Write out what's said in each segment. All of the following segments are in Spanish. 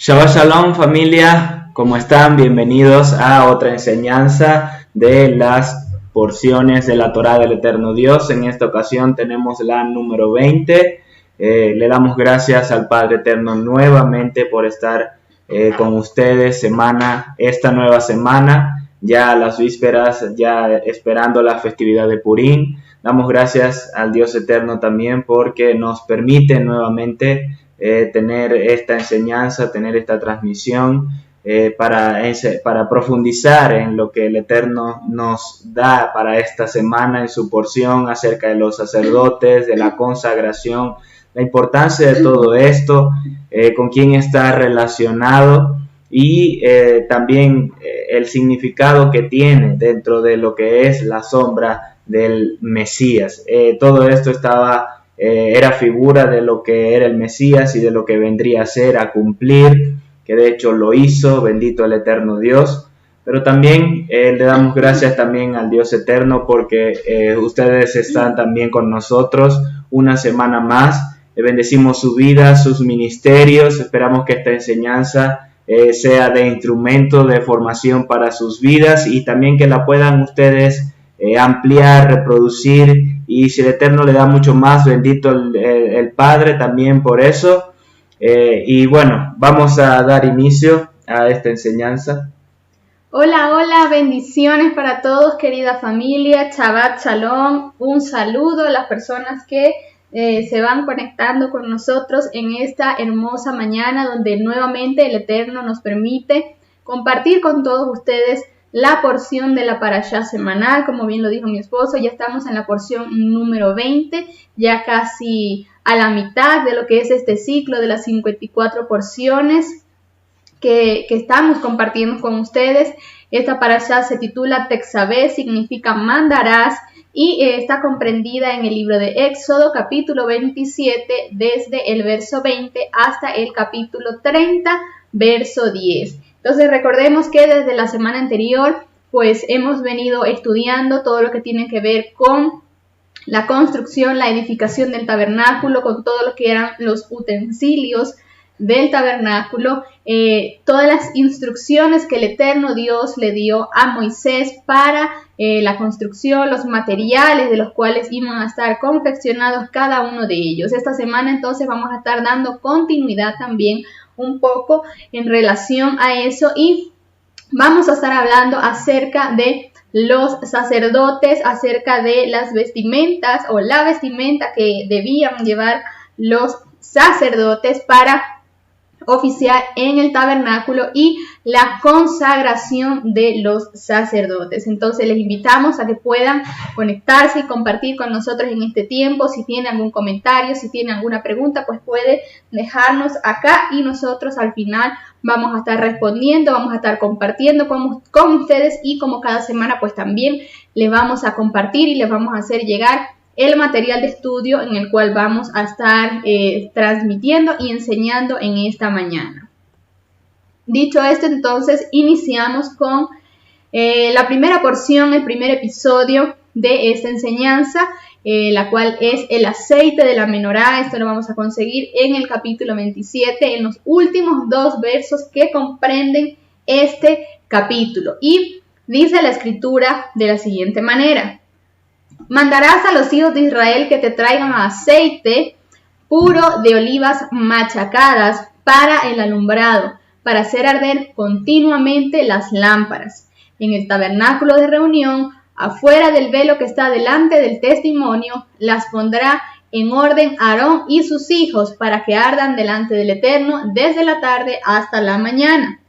Shabbat Shalom familia, ¿cómo están? Bienvenidos a otra enseñanza de las porciones de la Torá del Eterno Dios. En esta ocasión tenemos la número 20. Le damos gracias al Padre Eterno nuevamente por estar con ustedes esta nueva semana, ya a las vísperas, ya esperando la festividad de Purim. Damos gracias al Dios Eterno también porque nos permite nuevamente tener esta enseñanza, tener esta transmisión para profundizar en lo que el Eterno nos da para esta semana en su porción acerca de los sacerdotes, de la consagración, la importancia de todo esto, con quién está relacionado y también el significado que tiene dentro de lo que es la sombra del Mesías. Todo esto era figura de lo que era el Mesías y de lo que vendría a ser, a cumplir, que de hecho lo hizo, bendito el eterno Dios. Pero también le damos gracias también al Dios eterno porque ustedes están también con nosotros una semana más. Bendecimos su vida, sus ministerios. Esperamos que esta enseñanza sea de instrumento de formación para sus vidas y también que la puedan ustedes ampliar, reproducir, y si el Eterno le da mucho más, bendito el Padre también por eso. Y bueno, vamos a dar inicio a esta enseñanza. Hola, bendiciones para todos, querida familia, Shabbat Shalom, un saludo a las personas que se van conectando con nosotros en esta hermosa mañana donde nuevamente el Eterno nos permite compartir con todos ustedes la porción de la parashá semanal. Como bien lo dijo mi esposo, ya estamos en la porción número 20, ya casi a la mitad de lo que es este ciclo de las 54 porciones que estamos compartiendo con ustedes. Esta parashá se titula Texabé, significa mandarás, y está comprendida en el libro de Éxodo, capítulo 27, desde el verso 20 hasta el capítulo 30, verso 10. Entonces recordemos que desde la semana anterior pues hemos venido estudiando todo lo que tiene que ver con la construcción, la edificación del tabernáculo, con todo lo que eran los utensilios del tabernáculo, todas las instrucciones que el eterno Dios le dio a Moisés para la construcción, los materiales de los cuales iban a estar confeccionados cada uno de ellos. Esta semana entonces vamos a estar dando continuidad también un poco en relación a eso y vamos a estar hablando acerca de los sacerdotes, acerca de las vestimentas o la vestimenta que debían llevar los sacerdotes para oficiar en el tabernáculo y la consagración de los sacerdotes. Entonces les invitamos a que puedan conectarse y compartir con nosotros en este tiempo. Si tiene algún comentario, si tiene alguna pregunta, pues puede dejarnos acá y nosotros al final vamos a estar respondiendo, vamos a estar compartiendo con ustedes, y como cada semana pues también les vamos a compartir y les vamos a hacer llegar el material de estudio en el cual vamos a estar transmitiendo y enseñando en esta mañana. Dicho esto, entonces iniciamos con la primera porción, el primer episodio de esta enseñanza, la cual es el aceite de la menorá. Esto lo vamos a conseguir en el capítulo 27, en los últimos dos versos que comprenden este capítulo. Y dice la escritura de la siguiente manera: mandarás a los hijos de Israel que te traigan aceite puro de olivas machacadas para el alumbrado, para hacer arder continuamente las lámparas. En el tabernáculo de reunión, afuera del velo que está delante del testimonio, las pondrá en orden Aarón y sus hijos para que ardan delante del Eterno desde la tarde hasta la mañana,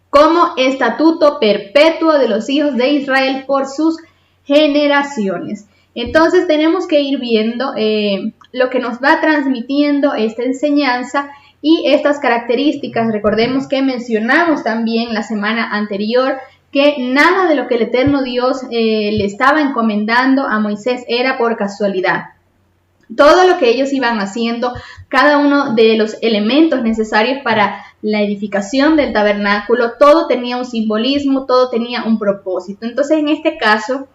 como estatuto perpetuo de los hijos de Israel por sus generaciones. Entonces tenemos que ir viendo lo que nos va transmitiendo esta enseñanza y estas características. Recordemos que mencionamos también la semana anterior que nada de lo que el eterno Dios le estaba encomendando a Moisés era por casualidad. Todo lo que ellos iban haciendo, cada uno de los elementos necesarios para la edificación del tabernáculo, todo tenía un simbolismo, todo tenía un propósito. Entonces en este caso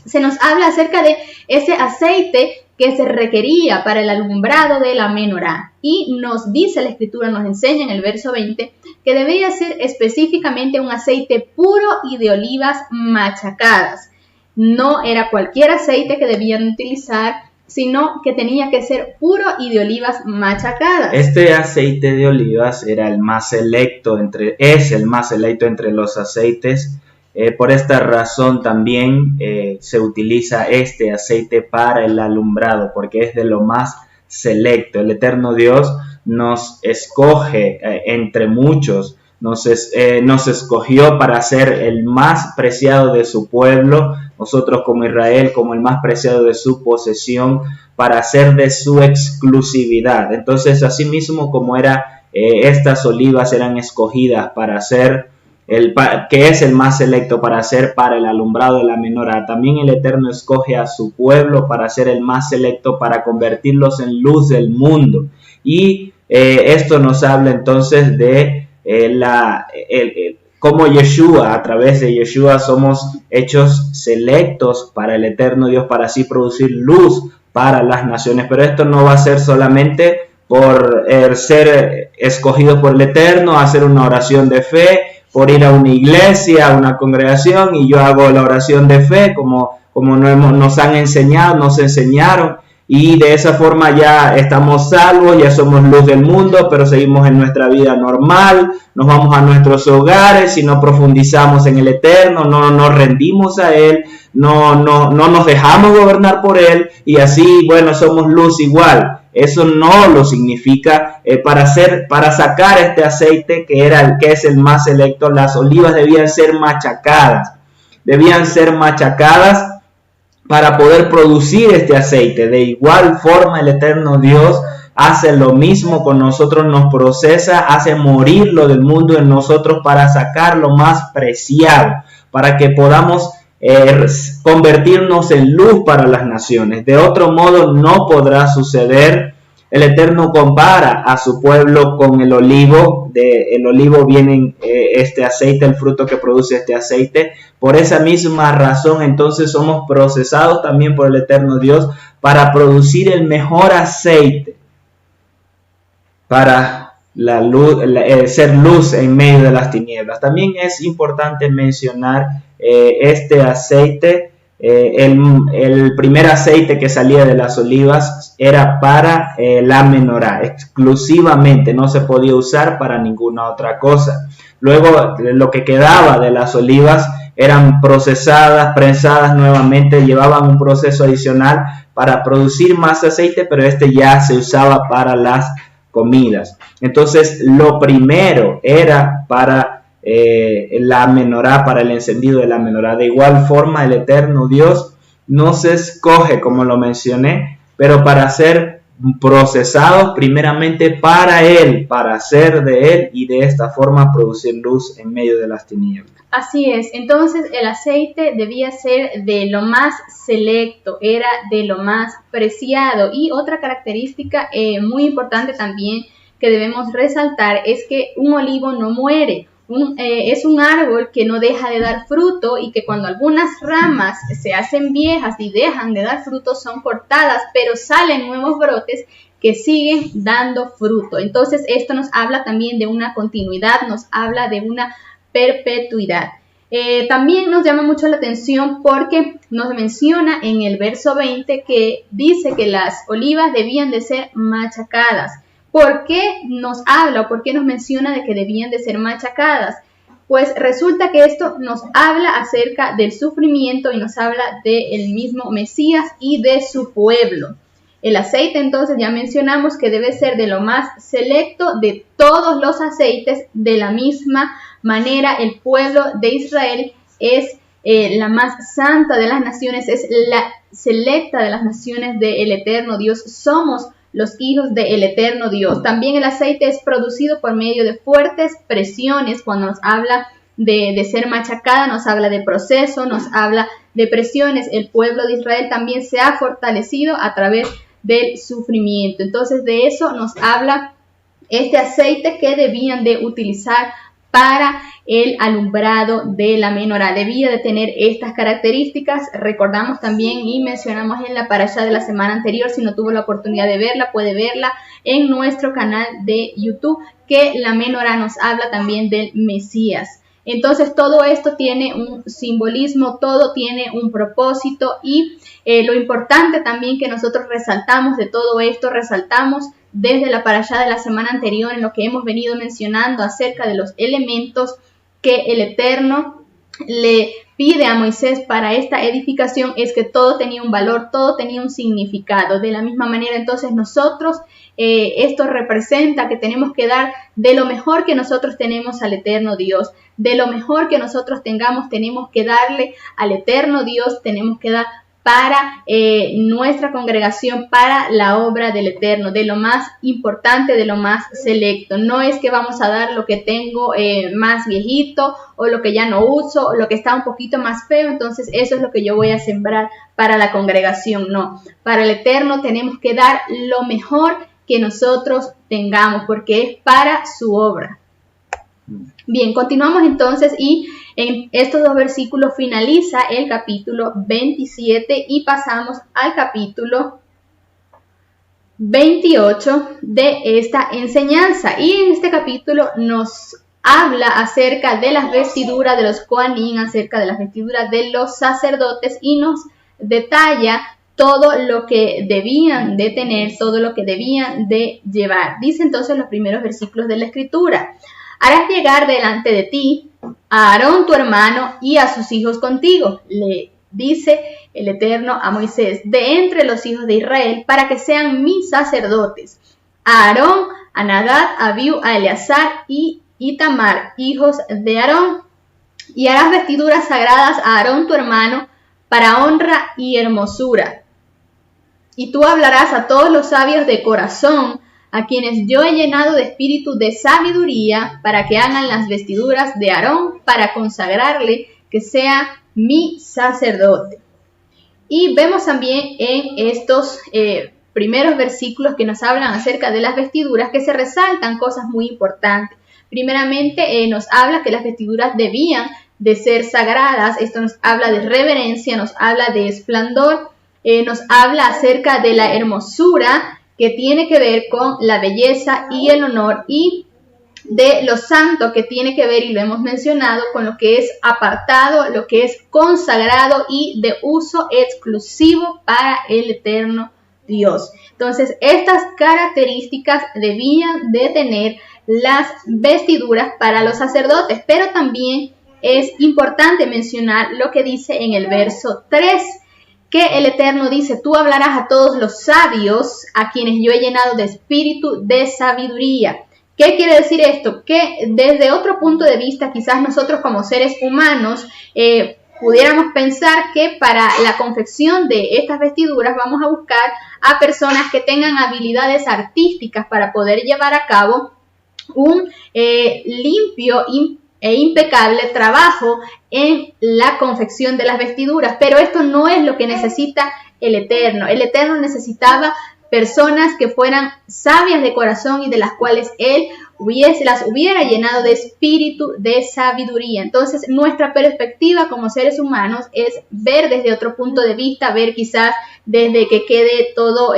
se nos habla acerca de ese aceite que se requería para el alumbrado de la menorá. Y nos dice la escritura, nos enseña en el verso 20, que debía ser específicamente un aceite puro y de olivas machacadas. No era cualquier aceite que debían utilizar, sino que tenía que ser puro y de olivas machacadas. Este aceite de olivas era el más selecto es el más selecto entre los aceites. Por esta razón también se utiliza este aceite para el alumbrado, porque es de lo más selecto. El eterno Dios nos escoge entre muchos, nos escogió para ser el más preciado de su pueblo, nosotros como Israel, como el más preciado de su posesión, para ser de su exclusividad. Entonces, así mismo como estas olivas eran escogidas para ser que es el más selecto para hacer para el alumbrado de la menorá, también el Eterno escoge a su pueblo para ser el más selecto, para convertirlos en luz del mundo. Y esto nos habla entonces de cómo Yeshua, a través de Yeshua somos hechos selectos para el Eterno Dios, para así producir luz para las naciones. Pero esto no va a ser solamente por ser escogido por el Eterno, hacer una oración de fe, por ir a una iglesia, a una congregación, y yo hago la oración de fe como nos han enseñado, nos enseñaron, y de esa forma ya estamos salvos, ya somos luz del mundo, pero seguimos en nuestra vida normal, nos vamos a nuestros hogares y no profundizamos en el Eterno, no nos rendimos a Él, no nos dejamos gobernar por Él, y así, bueno, somos luz igual. Eso no lo significa. Para sacar este aceite que es el más selecto, las olivas debían ser machacadas para poder producir este aceite. De igual forma el eterno Dios hace lo mismo con nosotros, nos procesa, hace morir lo del mundo en nosotros para sacar lo más preciado, para que podamos convertirnos en luz para las naciones. De otro modo no podrá suceder. El Eterno compara a su pueblo con el olivo. El olivo viene este aceite, el fruto que produce este aceite. Por esa misma razón, entonces somos procesados también por el Eterno Dios para producir el mejor aceite, para ser luz en medio de las tinieblas. También es importante mencionar este aceite. El primer aceite que salía de las olivas era para la menorá, exclusivamente, no se podía usar para ninguna otra cosa. Luego lo que quedaba de las olivas eran procesadas, prensadas nuevamente, llevaban un proceso adicional para producir más aceite, pero este ya se usaba para las comidas. Entonces lo primero era para la menorá, para el encendido de la menorá. De igual forma el eterno Dios nos escoge, como lo mencioné, pero para ser procesados primeramente para Él, para ser de Él y de esta forma producir luz en medio de las tinieblas. Así es, entonces el aceite debía ser de lo más selecto, era de lo más preciado. Y otra característica muy importante también que debemos resaltar es que un olivo no muere. Es un árbol que no deja de dar fruto y que cuando algunas ramas se hacen viejas y dejan de dar fruto son cortadas, pero salen nuevos brotes que siguen dando fruto. Entonces esto nos habla también de una continuidad, nos habla de una perpetuidad. También nos llama mucho la atención porque nos menciona en el verso 20 que dice que las olivas debían de ser machacadas. ¿Por qué nos habla o por qué nos menciona de que debían de ser machacadas? Pues resulta que esto nos habla acerca del sufrimiento y nos habla del mismo Mesías y de su pueblo. El aceite, entonces, ya mencionamos que debe ser de lo más selecto de todos los aceites. De la misma manera, el pueblo de Israel es la más santa de las naciones, es la selecta de las naciones del eterno Dios. Somos los hijos del eterno Dios. También el aceite es producido por medio de fuertes presiones. Cuando nos habla de ser machacada, nos habla de proceso, nos habla de presiones. El pueblo de Israel también se ha fortalecido a través del sufrimiento. Entonces de eso nos habla este aceite que debían de utilizar para el alumbrado de la menorá. Debía de tener estas características. Recordamos también y mencionamos en la parashá de la semana anterior, si no tuvo la oportunidad de verla, puede verla en nuestro canal de YouTube, que la menorá nos habla también del Mesías. Entonces todo esto tiene un simbolismo, todo tiene un propósito, y lo importante también que nosotros resaltamos de todo esto, resaltamos desde la parashá de la semana anterior en lo que hemos venido mencionando acerca de los elementos que el Eterno le pide a Moisés para esta edificación, es que todo tenía un valor, todo tenía un significado. De la misma manera, entonces nosotros, esto representa que tenemos que dar de lo mejor que nosotros tenemos al Eterno Dios, de lo mejor que nosotros tengamos, tenemos que darle al Eterno Dios, tenemos que dar para nuestra congregación, para la obra del Eterno, de lo más importante, de lo más selecto. No es que vamos a dar lo que tengo más viejito, o lo que ya no uso, o lo que está un poquito más feo, entonces eso es lo que yo voy a sembrar para la congregación. No, para el Eterno tenemos que dar lo mejor que nosotros tengamos, porque es para su obra. Bien, continuamos entonces, y en estos dos versículos finaliza el capítulo 27 y pasamos al capítulo 28 de esta enseñanza. Y en este capítulo nos habla acerca de las vestiduras de los Kohanim, acerca de las vestiduras de los sacerdotes, y nos detalla todo lo que debían de tener, todo lo que debían de llevar. Dice entonces los primeros versículos de la Escritura: harás llegar delante de ti a Aarón tu hermano y a sus hijos contigo, le dice el Eterno a Moisés, de entre los hijos de Israel, para que sean mis sacerdotes, a Aarón, a Nadab, a Abiú, a Eleazar y Itamar, hijos de Aarón. Y harás vestiduras sagradas a Aarón tu hermano, para honra y hermosura. Y tú hablarás a todos los sabios de corazón, a quienes yo he llenado de espíritu de sabiduría, para que hagan las vestiduras de Aarón, para consagrarle que sea mi sacerdote. Y vemos también en estos primeros versículos que nos hablan acerca de las vestiduras, que se resaltan cosas muy importantes. Primeramente nos habla que las vestiduras debían de ser sagradas. Esto nos habla de reverencia, nos habla de esplendor, nos habla acerca de la hermosura, que tiene que ver con la belleza y el honor, y de lo santo, que tiene que ver, y lo hemos mencionado, con lo que es apartado, lo que es consagrado y de uso exclusivo para el Eterno Dios. Entonces, estas características debían de tener las vestiduras para los sacerdotes, pero también es importante mencionar lo que dice en el verso 3, que el Eterno dice: tú hablarás a todos los sabios, a quienes yo he llenado de espíritu de sabiduría. ¿Qué quiere decir esto? Que desde otro punto de vista, quizás nosotros como seres humanos pudiéramos pensar que para la confección de estas vestiduras vamos a buscar a personas que tengan habilidades artísticas para poder llevar a cabo un limpio e impecable trabajo en la confección de las vestiduras, pero esto no es lo que necesita el Eterno. El Eterno necesitaba personas que fueran sabias de corazón y de las cuales Él las hubiera llenado de espíritu de sabiduría. Entonces, nuestra perspectiva como seres humanos es ver desde otro punto de vista, ver quizás desde que quede todo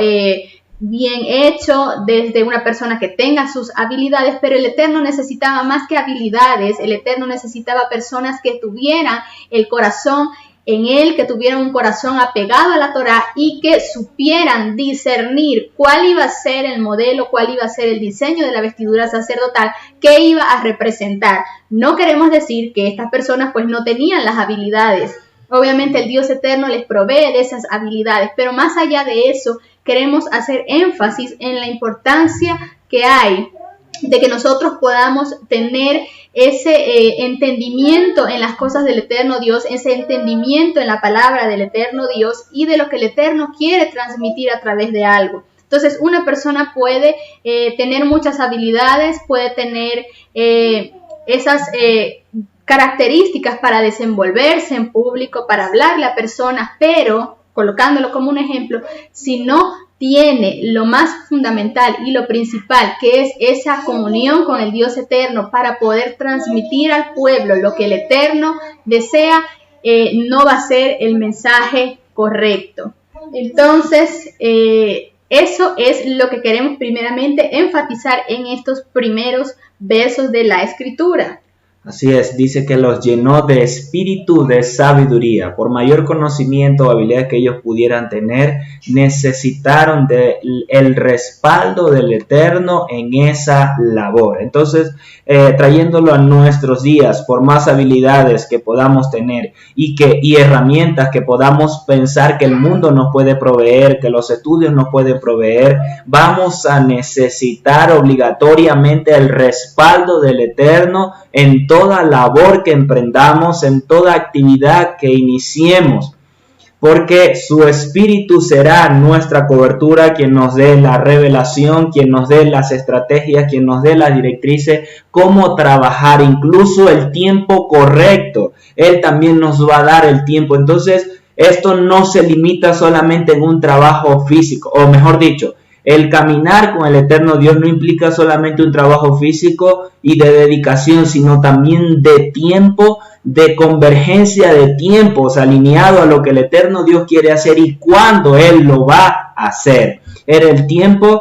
bien hecho, desde una persona que tenga sus habilidades, pero el Eterno necesitaba más que habilidades. El Eterno necesitaba personas que tuvieran el corazón en Él, que tuvieran un corazón apegado a la Torá y que supieran discernir cuál iba a ser el modelo, cuál iba a ser el diseño de la vestidura sacerdotal, qué iba a representar. No queremos decir que estas personas pues no tenían las habilidades. Obviamente el Dios eterno les provee de esas habilidades, pero más allá de eso, queremos hacer énfasis en la importancia que hay de que nosotros podamos tener ese entendimiento en las cosas del eterno Dios, ese entendimiento en la palabra del eterno Dios y de lo que el Eterno quiere transmitir a través de algo. Entonces, una persona puede tener muchas habilidades, puede tener esas características para desenvolverse en público, para hablarle a personas, pero, colocándolo como un ejemplo, si no tiene lo más fundamental y lo principal, que es esa comunión con el Dios eterno para poder transmitir al pueblo lo que el Eterno desea, no va a ser el mensaje correcto. Entonces, eso es lo que queremos primeramente enfatizar en estos primeros versos de la Escritura. Así es, dice que los llenó de espíritu de sabiduría. Por mayor conocimiento o habilidad que ellos pudieran tener, necesitaron el respaldo del Eterno en esa labor. Entonces, trayéndolo a nuestros días, por más habilidades que podamos tener y herramientas que podamos pensar que el mundo nos puede proveer, que los estudios nos pueden proveer, vamos a necesitar obligatoriamente el respaldo del Eterno en toda labor que emprendamos, en toda actividad que iniciemos, porque su Espíritu será nuestra cobertura, quien nos dé la revelación, quien nos dé las estrategias, quien nos dé las directrices, cómo trabajar, incluso el tiempo correcto. Él también nos va a dar el tiempo. Entonces, esto no se limita solamente en un trabajo físico, o mejor dicho, el caminar con el eterno Dios no implica solamente un trabajo físico y de dedicación, sino también de tiempo, de convergencia de tiempos, alineado a lo que el eterno Dios quiere hacer y cuándo Él lo va a hacer. Era el tiempo,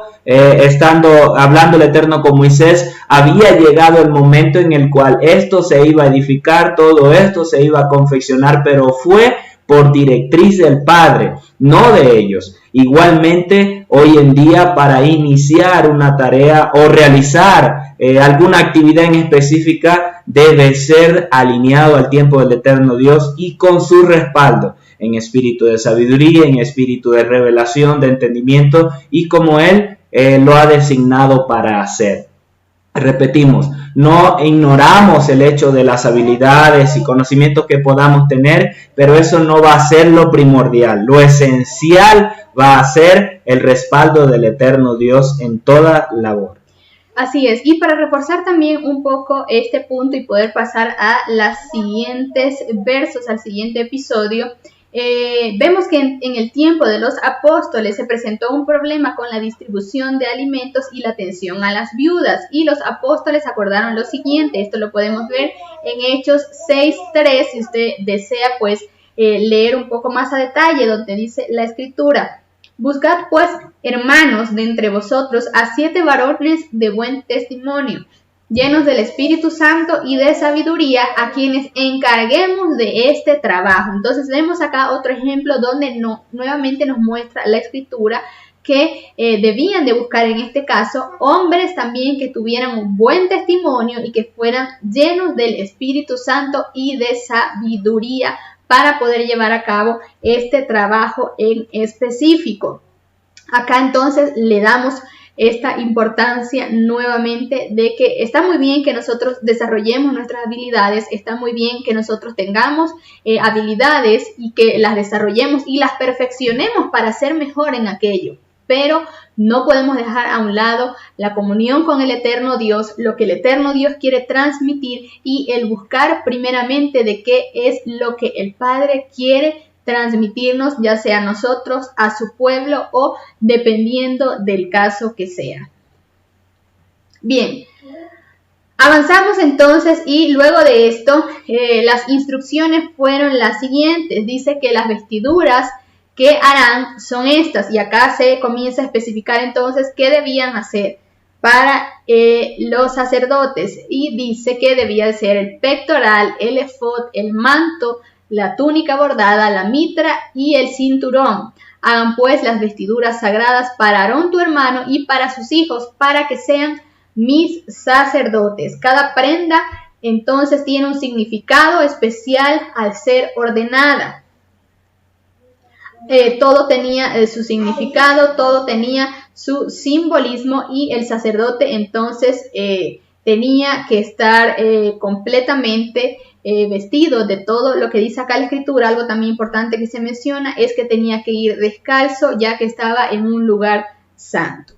hablando el Eterno con Moisés, había llegado el momento en el cual esto se iba a edificar, todo esto se iba a confeccionar, pero fue por directriz del Padre, no de ellos. Igualmente, hoy en día, para iniciar una tarea o realizar alguna actividad en específica, debe ser alineado al tiempo del eterno Dios y con su respaldo, en espíritu de sabiduría, en espíritu de revelación, de entendimiento, y como Él lo ha designado para hacer. Repetimos, no ignoramos el hecho de las habilidades y conocimientos que podamos tener, pero eso no va a ser lo primordial. Lo esencial va a ser el respaldo del eterno Dios en toda labor. Así es, y para reforzar también un poco este punto y poder pasar a los siguientes versos, al siguiente episodio, vemos que en el tiempo de los apóstoles se presentó un problema con la distribución de alimentos y la atención a las viudas, y los apóstoles acordaron lo siguiente. Esto lo podemos ver en Hechos 6:3, si usted desea pues leer un poco más a detalle, donde dice la Escritura: buscad pues, hermanos, de entre vosotros a 7 varones de buen testimonio, llenos del Espíritu Santo y de sabiduría, a quienes encarguemos de este trabajo. Entonces vemos acá otro ejemplo donde nuevamente nos muestra la Escritura que debían de buscar en este caso hombres también que tuvieran un buen testimonio y que fueran llenos del Espíritu Santo y de sabiduría para poder llevar a cabo este trabajo en específico. Acá entonces le damos esta importancia nuevamente de que está muy bien que nosotros desarrollemos nuestras habilidades, está muy bien que nosotros tengamos habilidades y que las desarrollemos y las perfeccionemos para ser mejor en aquello, pero no podemos dejar a un lado la comunión con el eterno Dios, lo que el eterno Dios quiere transmitir y el buscar primeramente de qué es lo que el Padre quiere transmitirnos, ya sea a nosotros, a su pueblo o dependiendo del caso que sea. Bien, avanzamos entonces y luego de esto las instrucciones fueron las siguientes. Dice que las vestiduras que harán son estas, y acá se comienza a especificar entonces qué debían hacer para los sacerdotes, y dice que debía de ser el pectoral, el efod, el manto, la túnica bordada, la mitra y el cinturón. Hagan pues las vestiduras sagradas para Aarón tu hermano y para sus hijos, para que sean mis sacerdotes. Cada prenda entonces tiene un significado especial al ser ordenada. Todo tenía su significado, todo tenía su simbolismo, y el sacerdote entonces tenía que estar completamente vestido de todo lo que dice acá la Escritura. Algo también importante que se menciona es que tenía que ir descalzo, ya que estaba en un lugar santo.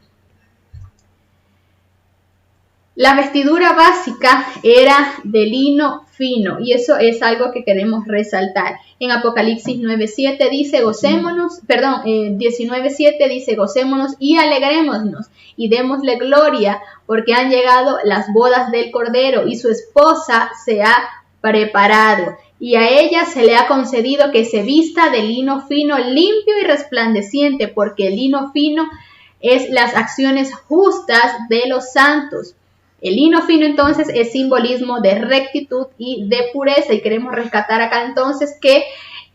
La vestidura básica era de lino fino y eso es algo que queremos resaltar. En Apocalipsis 9:7 dice 19:7 dice gocémonos y alegrémonos y démosle gloria porque han llegado las bodas del Cordero y su esposa se ha preparado. Y a ella se le ha concedido que se vista de lino fino, limpio y resplandeciente, porque el lino fino es las acciones justas de los santos. El lino fino entonces es simbolismo de rectitud y de pureza, y queremos rescatar acá entonces que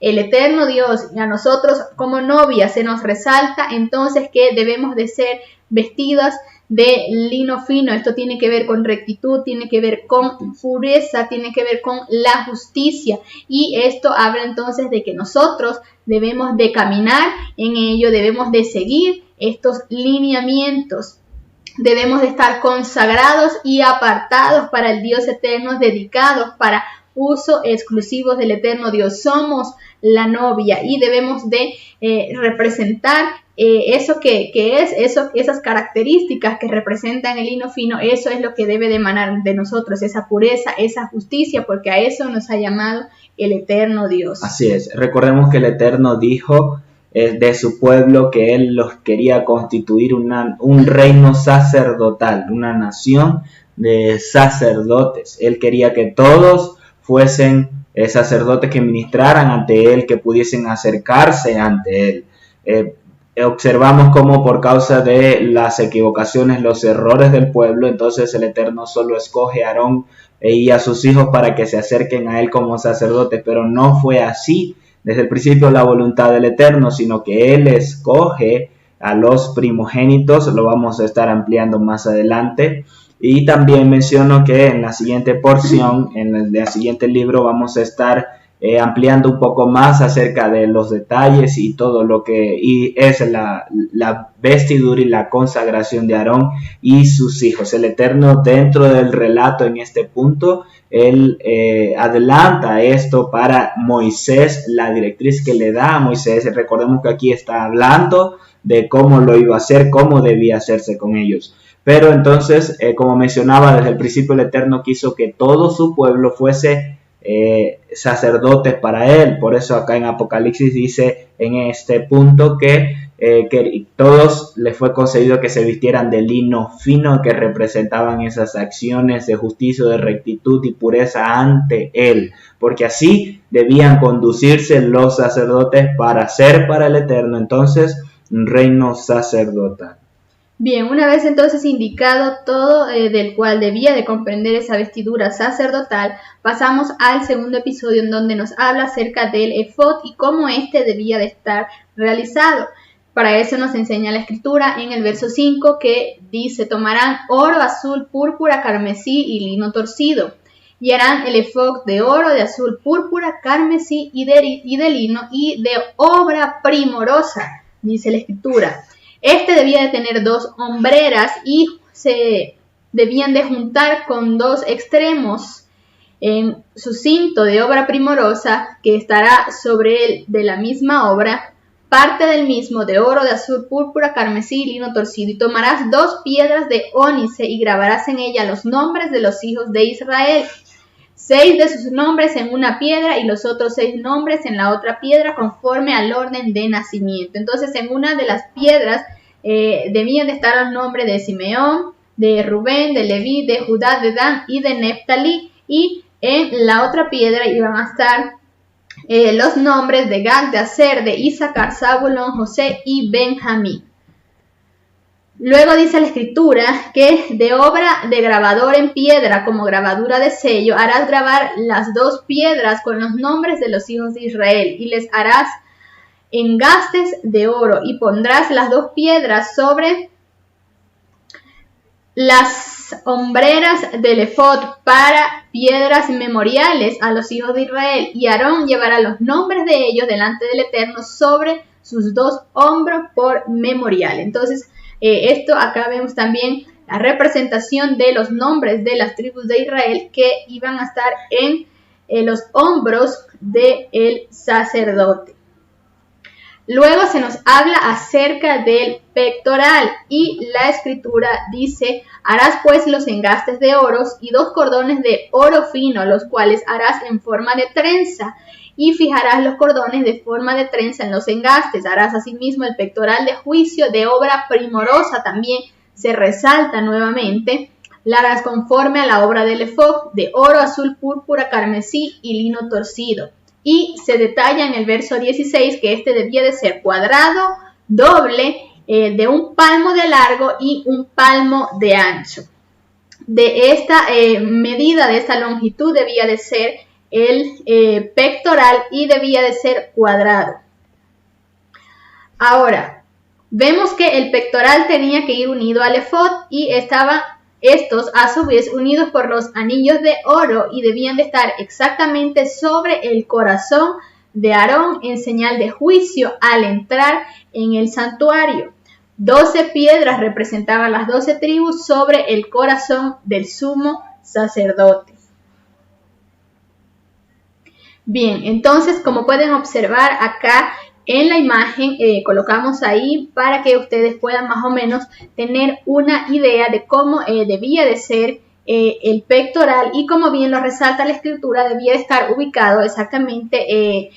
el eterno Dios y a nosotros como novia se nos resalta entonces que debemos de ser vestidas de lino fino. Esto tiene que ver con rectitud, tiene que ver con pureza, tiene que ver con la justicia, y esto habla entonces de que nosotros debemos de caminar en ello, debemos de seguir estos lineamientos. Debemos de estar consagrados y apartados para el Dios eterno, dedicados para uso exclusivo del eterno Dios. Somos la novia y debemos de representar eso que es, esas características que representan el lino fino. Eso es lo que debe de emanar de nosotros, esa pureza, esa justicia, porque a eso nos ha llamado el eterno Dios. Así es, recordemos que el Eterno dijo de su pueblo que él los quería constituir un reino sacerdotal, una nación de sacerdotes. Él quería que todos fuesen sacerdotes que ministraran ante él, que pudiesen acercarse ante él. Observamos cómo por causa de las equivocaciones, los errores del pueblo, entonces el Eterno solo escoge a Aarón y a sus hijos para que se acerquen a él como sacerdotes, pero no fue así desde el principio la voluntad del Eterno, sino que él escoge a los primogénitos. Lo vamos a estar ampliando más adelante. Y también menciono que en la siguiente porción, en el siguiente libro, vamos a estar ampliando un poco más acerca de los detalles y todo lo que es la vestidura y la consagración de Aarón y sus hijos. El Eterno, dentro del relato en este punto, él adelanta esto para Moisés, la directriz que le da a Moisés. Recordemos que aquí está hablando de cómo lo iba a hacer, cómo debía hacerse con ellos. Pero entonces, como mencionaba, desde el principio el Eterno quiso que todo su pueblo fuese sacerdotes para él. Por eso acá en Apocalipsis dice en este punto que todos les fue concedido que se vistieran de lino fino, que representaban esas acciones de justicia, de rectitud y pureza ante él, porque así debían conducirse los sacerdotes para ser para el Eterno entonces un reino sacerdotal. Bien, una vez entonces indicado todo del cual debía de comprender esa vestidura sacerdotal, pasamos al segundo episodio en donde nos habla acerca del efod y cómo éste debía de estar realizado. Para eso nos enseña la escritura en el verso 5 que dice: tomarán oro, azul, púrpura, carmesí y lino torcido, y harán el efod de oro, de azul, púrpura, carmesí y de lino y de obra primorosa, dice la escritura. Este debía de tener 2 hombreras y se debían de juntar con 2 extremos en su cinto de obra primorosa, que estará sobre él de la misma obra, parte del mismo de oro, de azul, púrpura, carmesí y lino torcido. Y tomarás 2 piedras de ónice y grabarás en ella los nombres de los hijos de Israel, 6 de sus nombres en una piedra y los otros 6 nombres en la otra piedra, conforme al orden de nacimiento. Entonces, en una de las piedras debían de estar los nombres de Simeón, de Rubén, de Leví, de Judá, de Dan y de Neftalí, y en la otra piedra iban a estar los nombres de Gad, de Aser, de Isaacar, Zabulón, José y Benjamín. Luego dice la escritura que de obra de grabador en piedra, como grabadura de sello, harás grabar las 2 piedras con los nombres de los hijos de Israel, y les harás engastes de oro, y pondrás las 2 piedras sobre las hombreras del efod para piedras memoriales a los hijos de Israel, y Aarón llevará los nombres de ellos delante del Eterno sobre sus 2 hombros por memorial. Entonces, esto acá vemos también la representación de los nombres de las tribus de Israel que iban a estar en los hombros del sacerdote. Luego se nos habla acerca del pectoral y la escritura dice: harás pues los engastes de oros y 2 cordones de oro fino, los cuales harás en forma de trenza, y fijarás los cordones de forma de trenza en los engastes. Harás asimismo el pectoral de juicio de obra primorosa, también se resalta nuevamente. La harás conforme a la obra del efod, de oro, azul, púrpura, carmesí y lino torcido. Y se detalla en el verso 16 que este debía de ser cuadrado, doble, de 1 palmo de largo y 1 palmo de ancho. De esta medida, de esta longitud, debía de ser el pectoral y debía de ser cuadrado. Ahora, vemos que el pectoral tenía que ir unido al efod y estaban estos a su vez unidos por los anillos de oro y debían de estar exactamente sobre el corazón de Aarón en señal de juicio al entrar en el santuario. 12 piedras representaban las 12 tribus sobre el corazón del sumo sacerdote. Bien, entonces como pueden observar acá en la imagen, colocamos ahí para que ustedes puedan más o menos tener una idea de cómo debía de ser el pectoral, y como bien lo resalta la escritura, debía de estar ubicado exactamente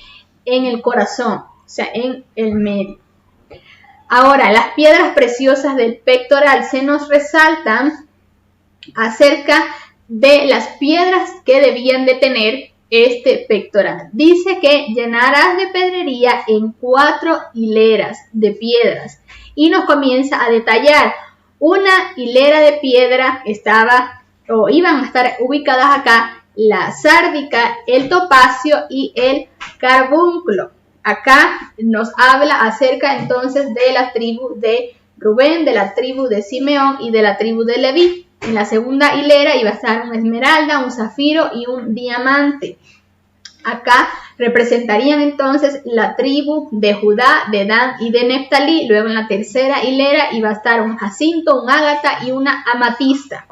en el corazón, o sea, en el medio. Ahora, las piedras preciosas del pectoral se nos resaltan acerca de las piedras que debían de tener este pectoral. Dice que llenarás de pedrería en 4 hileras de piedras, y nos comienza a detallar. Una hilera de piedra iban a estar ubicadas acá la sárdica, el topacio y el carbunclo. Acá nos habla acerca entonces de la tribu de Rubén, de la tribu de Simeón y de la tribu de Leví. En la segunda hilera iba a estar una esmeralda, un zafiro y un diamante. Acá representarían entonces la tribu de Judá, de Dan y de Neftalí. Luego en la tercera hilera iba a estar un jacinto, un ágata y una amatista,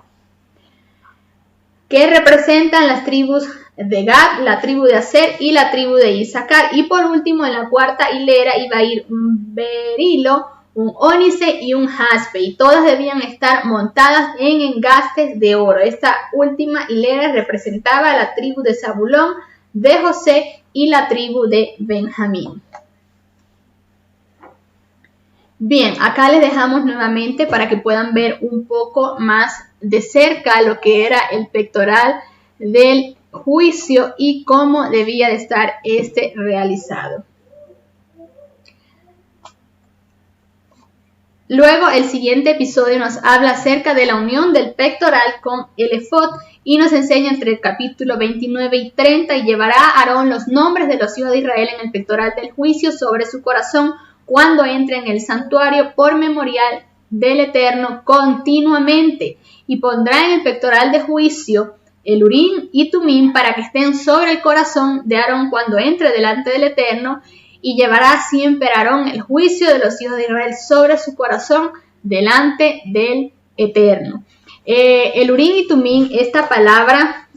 que representan las tribus de Gad, la tribu de Aser y la tribu de Isaacar. Y por último, en la cuarta hilera iba a ir un berilo, un ónice y un jaspe, y todas debían estar montadas en engastes de oro. Esta última hilera representaba a la tribu de Zabulón, de José y la tribu de Benjamín. Bien, acá les dejamos nuevamente para que puedan ver un poco más de cerca lo que era el pectoral del juicio y cómo debía de estar este realizado. Luego el siguiente episodio nos habla acerca de la unión del pectoral con el efod y nos enseña entre el capítulo 29 y 30: y llevará a Aarón los nombres de los hijos de Israel en el pectoral del juicio sobre su corazón cuando entre en el santuario por memorial del Eterno continuamente, y pondrá en el pectoral de juicio el Urim y Tumim para que estén sobre el corazón de Aarón cuando entre delante del Eterno, y llevará siempre Aarón el juicio de los hijos de Israel sobre su corazón delante del Eterno. El Urim y Tumim, esta palabra,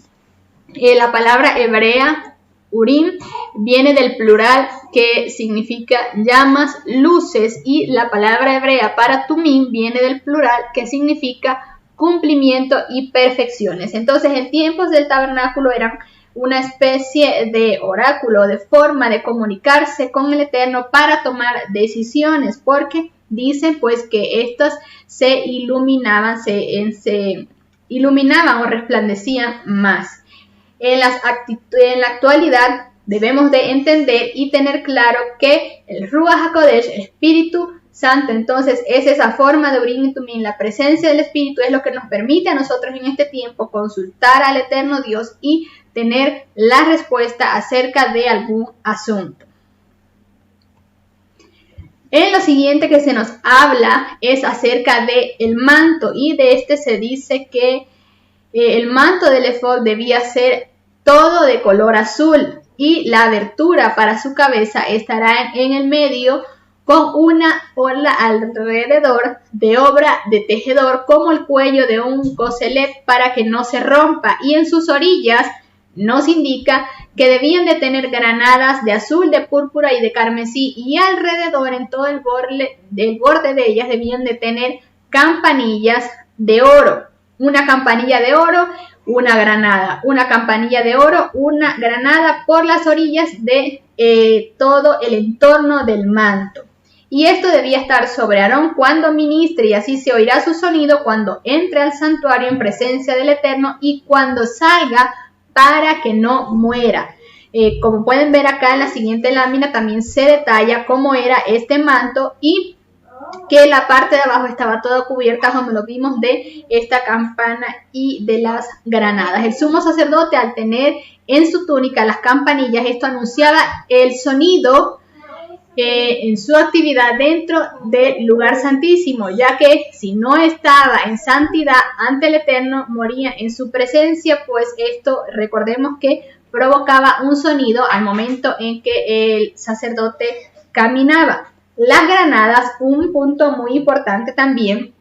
la palabra hebrea Urim viene del plural que significa llamas, luces, y la palabra hebrea para Tumim viene del plural que significa cumplimiento y perfecciones. Entonces, en tiempos del tabernáculo eran una especie de oráculo, de forma de comunicarse con el Eterno para tomar decisiones, porque dicen pues que estas se iluminaban o resplandecían más. En la actualidad debemos de entender y tener claro que el Ruach HaKodesh, el Espíritu Santo, entonces es esa forma de Urim y Tumim. La presencia del Espíritu es lo que nos permite a nosotros en este tiempo consultar al Eterno Dios y tener la respuesta acerca de algún asunto. En lo siguiente que se nos habla es acerca del manto, y de este se dice que el manto del efod debía ser todo de color azul, y la abertura para su cabeza estará en el medio con una orla alrededor de obra de tejedor como el cuello de un coselet para que no se rompa, y en sus orillas nos indica que debían de tener granadas de azul, de púrpura y de carmesí, y alrededor, en todo el borde de ellas, debían de tener campanillas de oro. Una campanilla de oro, una granada. Una campanilla de oro, una granada por las orillas de todo el entorno del manto. Y esto debía estar sobre Aarón cuando ministre, y así se oirá su sonido cuando entre al santuario en presencia del Eterno y cuando salga, para que no muera. Como pueden ver acá en la siguiente lámina, también se detalla cómo era este manto y que la parte de abajo estaba toda cubierta, como lo vimos, de esta campana y de las granadas. El sumo sacerdote, al tener en su túnica las campanillas, esto anunciaba el sonido en su actividad dentro del lugar santísimo, ya que si no estaba en santidad ante el Eterno, moría en su presencia, pues esto, recordemos que provocaba un sonido al momento en que el sacerdote caminaba. Las granadas, un punto muy importante también,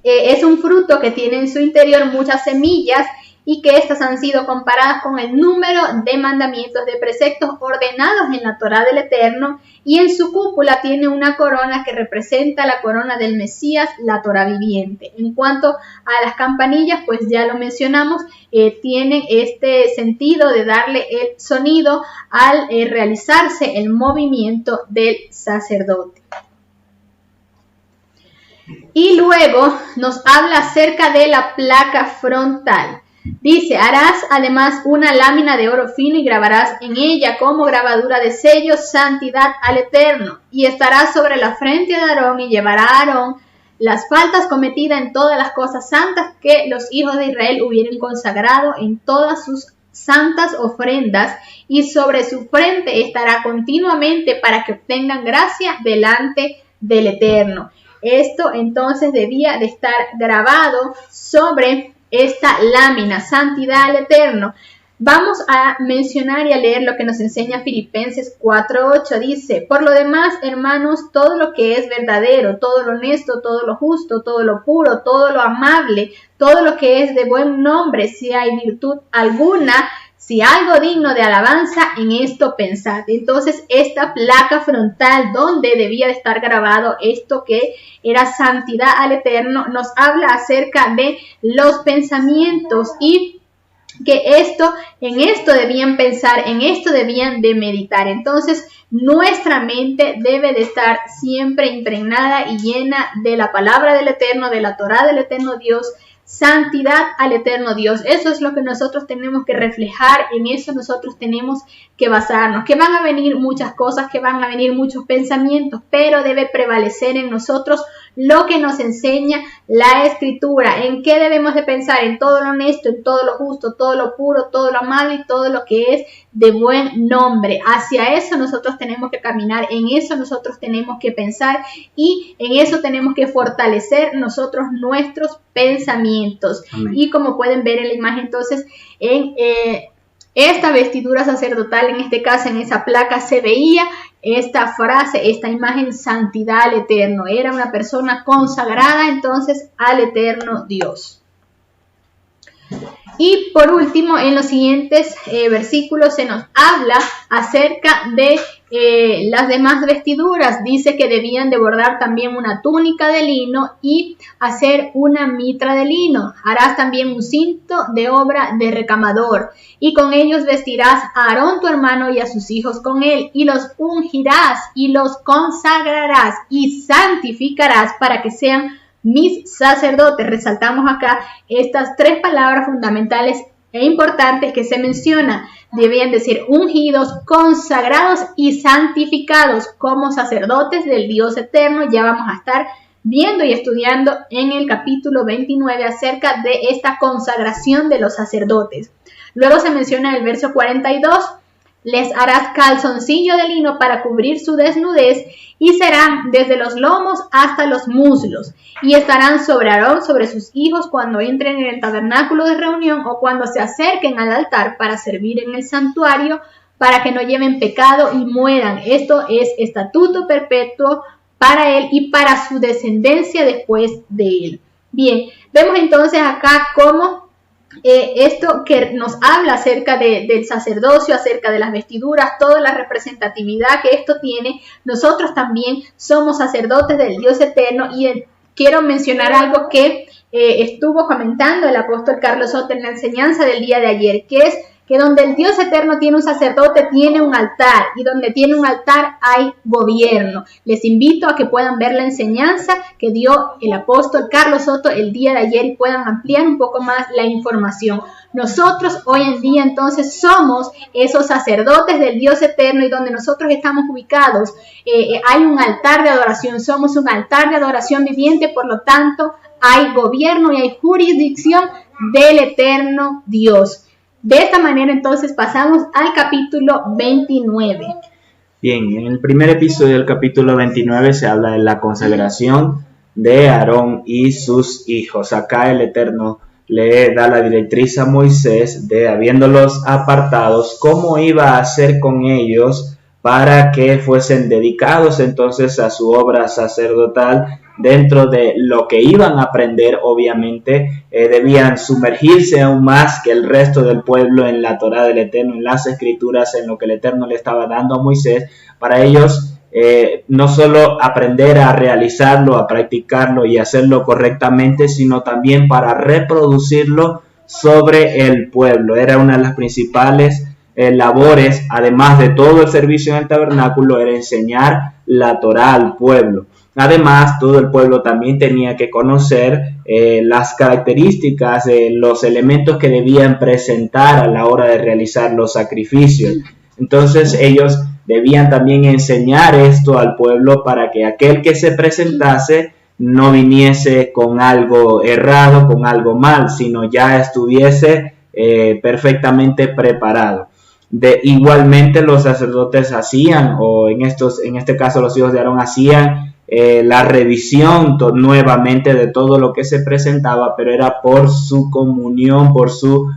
es un fruto que tiene en su interior muchas semillas y que estas han sido comparadas con el número de mandamientos, de preceptos ordenados en la Torá del Eterno, y en su cúpula tiene una corona que representa la corona del Mesías, la Torá viviente. En cuanto a las campanillas, pues ya lo mencionamos, tienen este sentido de darle el sonido al realizarse el movimiento del sacerdote. Y luego nos habla acerca de la placa frontal. Dice, harás además una lámina de oro fino y grabarás en ella como grabadura de sello santidad al Eterno, y estará sobre la frente de Aarón, y llevará a Aarón las faltas cometidas en todas las cosas santas que los hijos de Israel hubieran consagrado en todas sus santas ofrendas, y sobre su frente estará continuamente para que obtengan gracia delante del Eterno. Esto entonces debía de estar grabado sobre esta lámina, santidad al Eterno. Vamos a mencionar y a leer lo que nos enseña Filipenses 4:8. Dice, por lo demás, hermanos, todo lo que es verdadero, todo lo honesto, todo lo justo, todo lo puro, todo lo amable, todo lo que es de buen nombre, si hay virtud alguna, si algo digno de alabanza, en esto pensad. Entonces, esta placa frontal donde debía de estar grabado esto que era santidad al Eterno, nos habla acerca de los pensamientos y que en esto debían pensar, en esto debían de meditar. Entonces, nuestra mente debe de estar siempre impregnada y llena de la palabra del Eterno, de la Torá del Eterno Dios, santidad al Eterno Dios. Eso es lo que nosotros tenemos que reflejar, en eso nosotros tenemos que basarnos, que van a venir muchas cosas, que van a venir muchos pensamientos, pero debe prevalecer en nosotros lo que nos enseña la Escritura. ¿En qué debemos de pensar? En todo lo honesto, en todo lo justo, todo lo puro, todo lo amable y todo lo que es de buen nombre. Hacia eso nosotros tenemos que caminar, en eso nosotros tenemos que pensar y en eso tenemos que fortalecer nosotros nuestros pensamientos. Amén. Y como pueden ver en la imagen, entonces, en esta vestidura sacerdotal, en este caso en esa placa, se veía esta frase, esta imagen, santidad al Eterno. Era una persona consagrada entonces al Eterno Dios. Y por último, en los siguientes versículos se nos habla acerca de las demás vestiduras. Dice que debían de bordar también una túnica de lino y hacer una mitra de lino. Harás también un cinto de obra de recamador, y con ellos vestirás a Aarón tu hermano y a sus hijos con él, y los ungirás y los consagrarás y santificarás para que sean mis sacerdotes. Resaltamos acá estas tres palabras fundamentales e importantes que se mencionan. Debían de ser ungidos, consagrados y santificados como sacerdotes del Dios eterno. Ya vamos a estar viendo y estudiando en el capítulo 29 acerca de esta consagración de los sacerdotes. Luego se menciona en el verso 42, les harás calzoncillo de lino para cubrir su desnudez, y serán desde los lomos hasta los muslos, y estarán sobre Aarón, sobre sus hijos, cuando entren en el tabernáculo de reunión o cuando se acerquen al altar para servir en el santuario, para que no lleven pecado y mueran. Esto es estatuto perpetuo para él y para su descendencia después de él. Bien, vemos entonces acá cómo esto que nos habla acerca del sacerdocio, acerca de las vestiduras, toda la representatividad que esto tiene. Nosotros también somos sacerdotes del Dios eterno, y quiero mencionar algo que estuvo comentando el apóstol Carlos Soto en la enseñanza del día de ayer, que es que donde el Dios eterno tiene un sacerdote, tiene un altar, y donde tiene un altar hay gobierno. Les invito a que puedan ver la enseñanza que dio el apóstol Carlos Soto el día de ayer y puedan ampliar un poco más la información. Nosotros hoy en día entonces somos esos sacerdotes del Dios eterno, y donde nosotros estamos ubicados hay un altar de adoración, somos un altar de adoración viviente, por lo tanto hay gobierno y hay jurisdicción del eterno Dios. De esta manera entonces pasamos al capítulo 29. Bien, en el primer episodio del capítulo 29 se habla de la consagración de Aarón y sus hijos. Acá el Eterno le da la directriz a Moisés de, habiéndolos apartados, cómo iba a hacer con ellos para que fuesen dedicados entonces a su obra sacerdotal. Dentro de lo que iban a aprender, obviamente, debían sumergirse aún más que el resto del pueblo en la Torá del Eterno, en las Escrituras, en lo que el Eterno le estaba dando a Moisés. Para ellos, no solo aprender a realizarlo, a practicarlo y hacerlo correctamente, sino también para reproducirlo sobre el pueblo. Era una de las principales labores, además de todo el servicio en el tabernáculo, era enseñar la Torá al pueblo. Además, todo el pueblo también tenía que conocer las características, los elementos que debían presentar a la hora de realizar los sacrificios. Entonces, ellos debían también enseñar esto al pueblo para que aquel que se presentase no viniese con algo errado, con algo mal, sino ya estuviese perfectamente preparado. Igualmente, los sacerdotes hacían, o en este caso los hijos de Aarón hacían, la revisión nuevamente de todo lo que se presentaba, pero era por su comunión, por su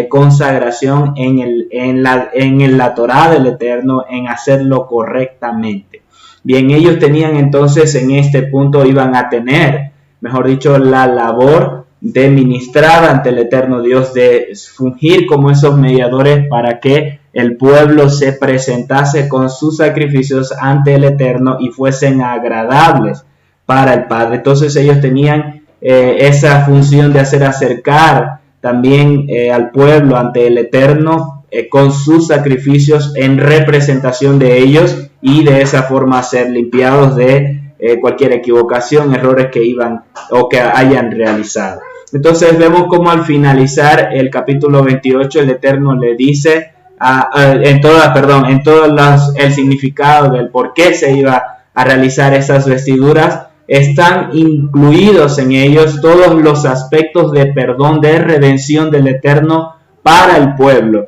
consagración en la Torá del Eterno, en hacerlo correctamente. Bien, ellos tenían entonces en este punto, iban a tener, mejor dicho, la labor de ministrar ante el Eterno Dios, de fungir como esos mediadores para que el pueblo se presentase con sus sacrificios ante el Eterno y fuesen agradables para el Padre. Entonces ellos tenían esa función de hacer acercar también al pueblo ante el Eterno con sus sacrificios en representación de ellos, y de esa forma ser limpiados de cualquier equivocación, errores que iban o que hayan realizado. Entonces vemos cómo al finalizar el capítulo 28 el Eterno le dice en todo el significado del por qué se iba a realizar esas vestiduras. Están incluidos en ellos todos los aspectos de perdón, de redención del Eterno para el pueblo.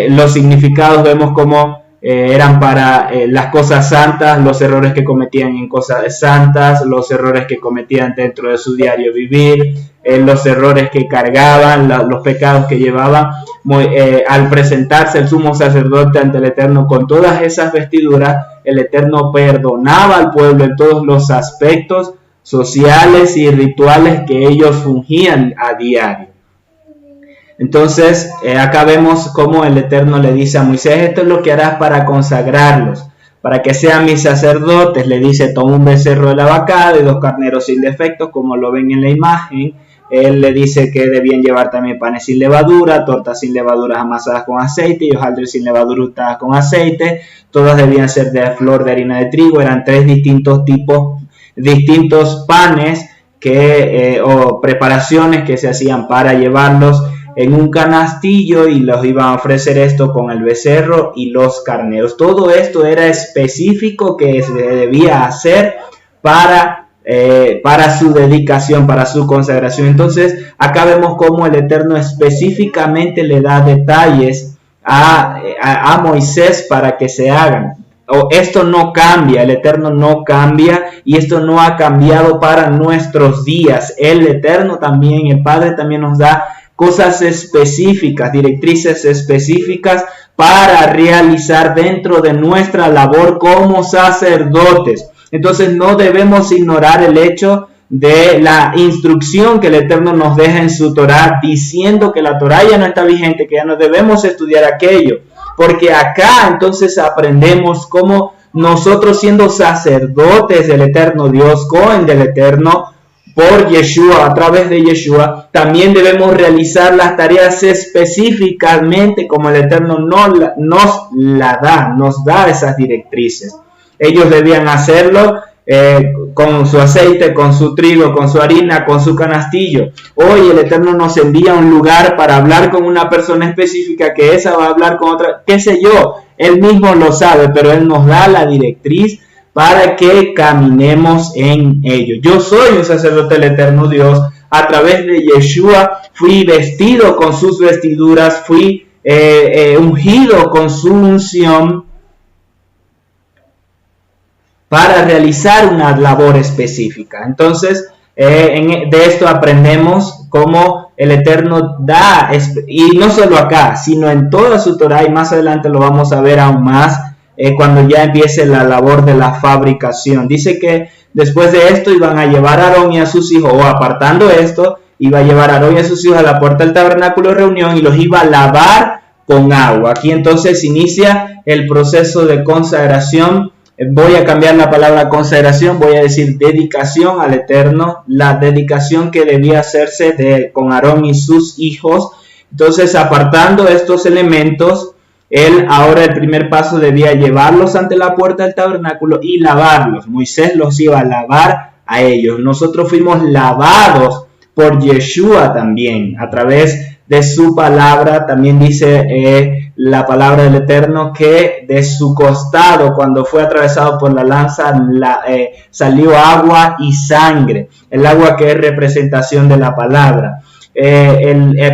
Los significados vemos como eran para las cosas santas, los errores que cometían en cosas santas, los errores que cometían dentro de su diario vivir, los errores que cargaban, los pecados que llevaban. Al presentarse el sumo sacerdote ante el Eterno con todas esas vestiduras, el Eterno perdonaba al pueblo en todos los aspectos sociales y rituales que ellos fungían a diario. Entonces, acá vemos cómo el Eterno le dice a Moisés: esto es lo que harás para consagrarlos, para que sean mis sacerdotes. Le dice: toma un becerro de la vacada y 2 carneros sin defectos, como lo ven en la imagen. Él le dice que debían llevar también panes sin levadura, tortas sin levaduras amasadas con aceite y hojaldres sin levadura untadas con aceite. Todas debían ser de flor de harina de trigo. Eran 3 distintos panes o preparaciones que se hacían para llevarlos en un canastillo, y los iban a ofrecer esto con el becerro y los carneros. Todo esto era específico que se debía hacer para su dedicación, para su consagración. Entonces acá vemos cómo el Eterno específicamente le da detalles a Moisés para que se hagan. Esto no cambia, el Eterno no cambia, y esto no ha cambiado para nuestros días. El Eterno también, el Padre también nos da cosas específicas, directrices específicas para realizar dentro de nuestra labor como sacerdotes. Entonces no debemos ignorar el hecho de la instrucción que el Eterno nos deja en su Torá, diciendo que la Torá ya no está vigente, que ya no debemos estudiar aquello, porque acá entonces aprendemos cómo nosotros, siendo sacerdotes del Eterno Dios, Cohen del Eterno, por Yeshua, a través de Yeshua, también debemos realizar las tareas específicamente como el Eterno nos da esas directrices. Ellos debían hacerlo con su aceite, con su trigo, con su harina, con su canastillo. Hoy el Eterno nos envía a un lugar para hablar con una persona específica, que esa va a hablar con otra, qué sé yo, Él mismo lo sabe, pero Él nos da la directriz para que caminemos en ello. Yo soy un sacerdote del Eterno Dios. A través de Yeshua fui vestido con sus vestiduras, fui ungido con su unción para realizar una labor específica. Entonces, de esto aprendemos cómo el Eterno da, y no solo acá, sino en toda su Torá, y más adelante lo vamos a ver aún más, cuando ya empiece la labor de la fabricación. Dice que después de esto iban a llevar a Aarón y a sus hijos, o apartando esto, iba a llevar a Aarón y a sus hijos a la puerta del tabernáculo de reunión y los iba a lavar con agua. Aquí entonces isi el proceso de consagración. Voy a cambiar la palabra consagración, voy a decir dedicación al Eterno, la dedicación que debía hacerse con Aarón y sus hijos. Entonces, apartando estos elementos, él ahora el primer paso debía llevarlos ante la puerta del tabernáculo y lavarlos. Moisés los iba a lavar a ellos. Nosotros fuimos lavados por Yeshua también, a través de su palabra. También dice la palabra del Eterno que de su costado, cuando fue atravesado por la lanza, salió agua y sangre. El agua que es representación de la palabra.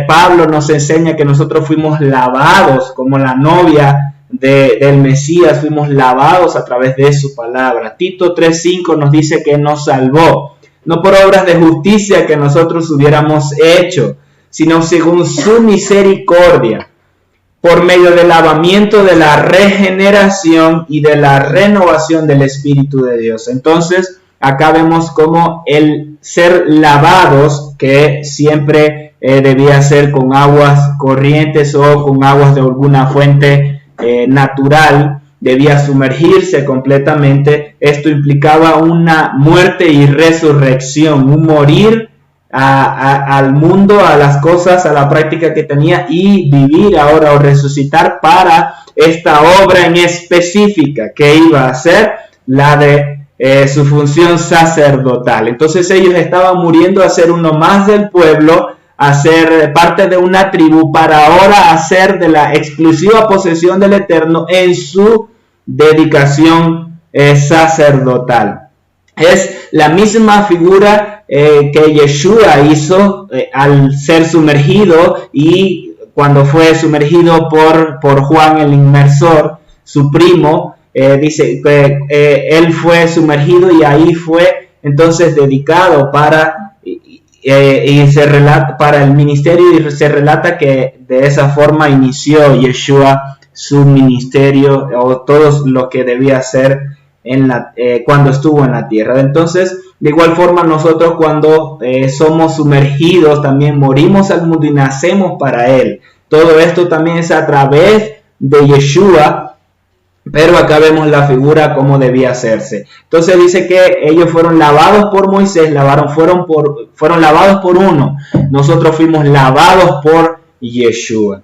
Pablo nos enseña que nosotros fuimos lavados como la novia del Mesías, fuimos lavados a través de su palabra. Tito 3:5 nos dice que nos salvó, no por obras de justicia que nosotros hubiéramos hecho, sino según su misericordia, por medio del lavamiento de la regeneración y de la renovación del Espíritu de Dios. Entonces, acá vemos cómo el ser lavados, que siempre debía ser con aguas corrientes o con aguas de alguna fuente natural, debía sumergirse completamente. Esto implicaba una muerte y resurrección, un morir al mundo, a las cosas, a la práctica que tenía, y vivir ahora o resucitar para esta obra en específica que iba a ser la de su función sacerdotal. Entonces ellos estaban muriendo a ser uno más del pueblo, a ser parte de una tribu, para ahora hacer de la exclusiva posesión del Eterno en su dedicación sacerdotal. Es la misma figura que Yeshua hizo al ser sumergido, y cuando fue sumergido por Juan el Inmersor, su primo. Dice que él fue sumergido y ahí fue entonces dedicado para el ministerio, y se relata que de esa forma inició Yeshua su ministerio, o todo lo que debía hacer cuando estuvo en la tierra. Entonces, de igual forma, nosotros cuando somos sumergidos también morimos al mundo y nacemos para él. Todo esto también es a través de Yeshua. Pero acá vemos la figura cómo debía hacerse. Entonces dice que ellos fueron lavados por Moisés, fueron lavados por uno. Nosotros fuimos lavados por Yeshua.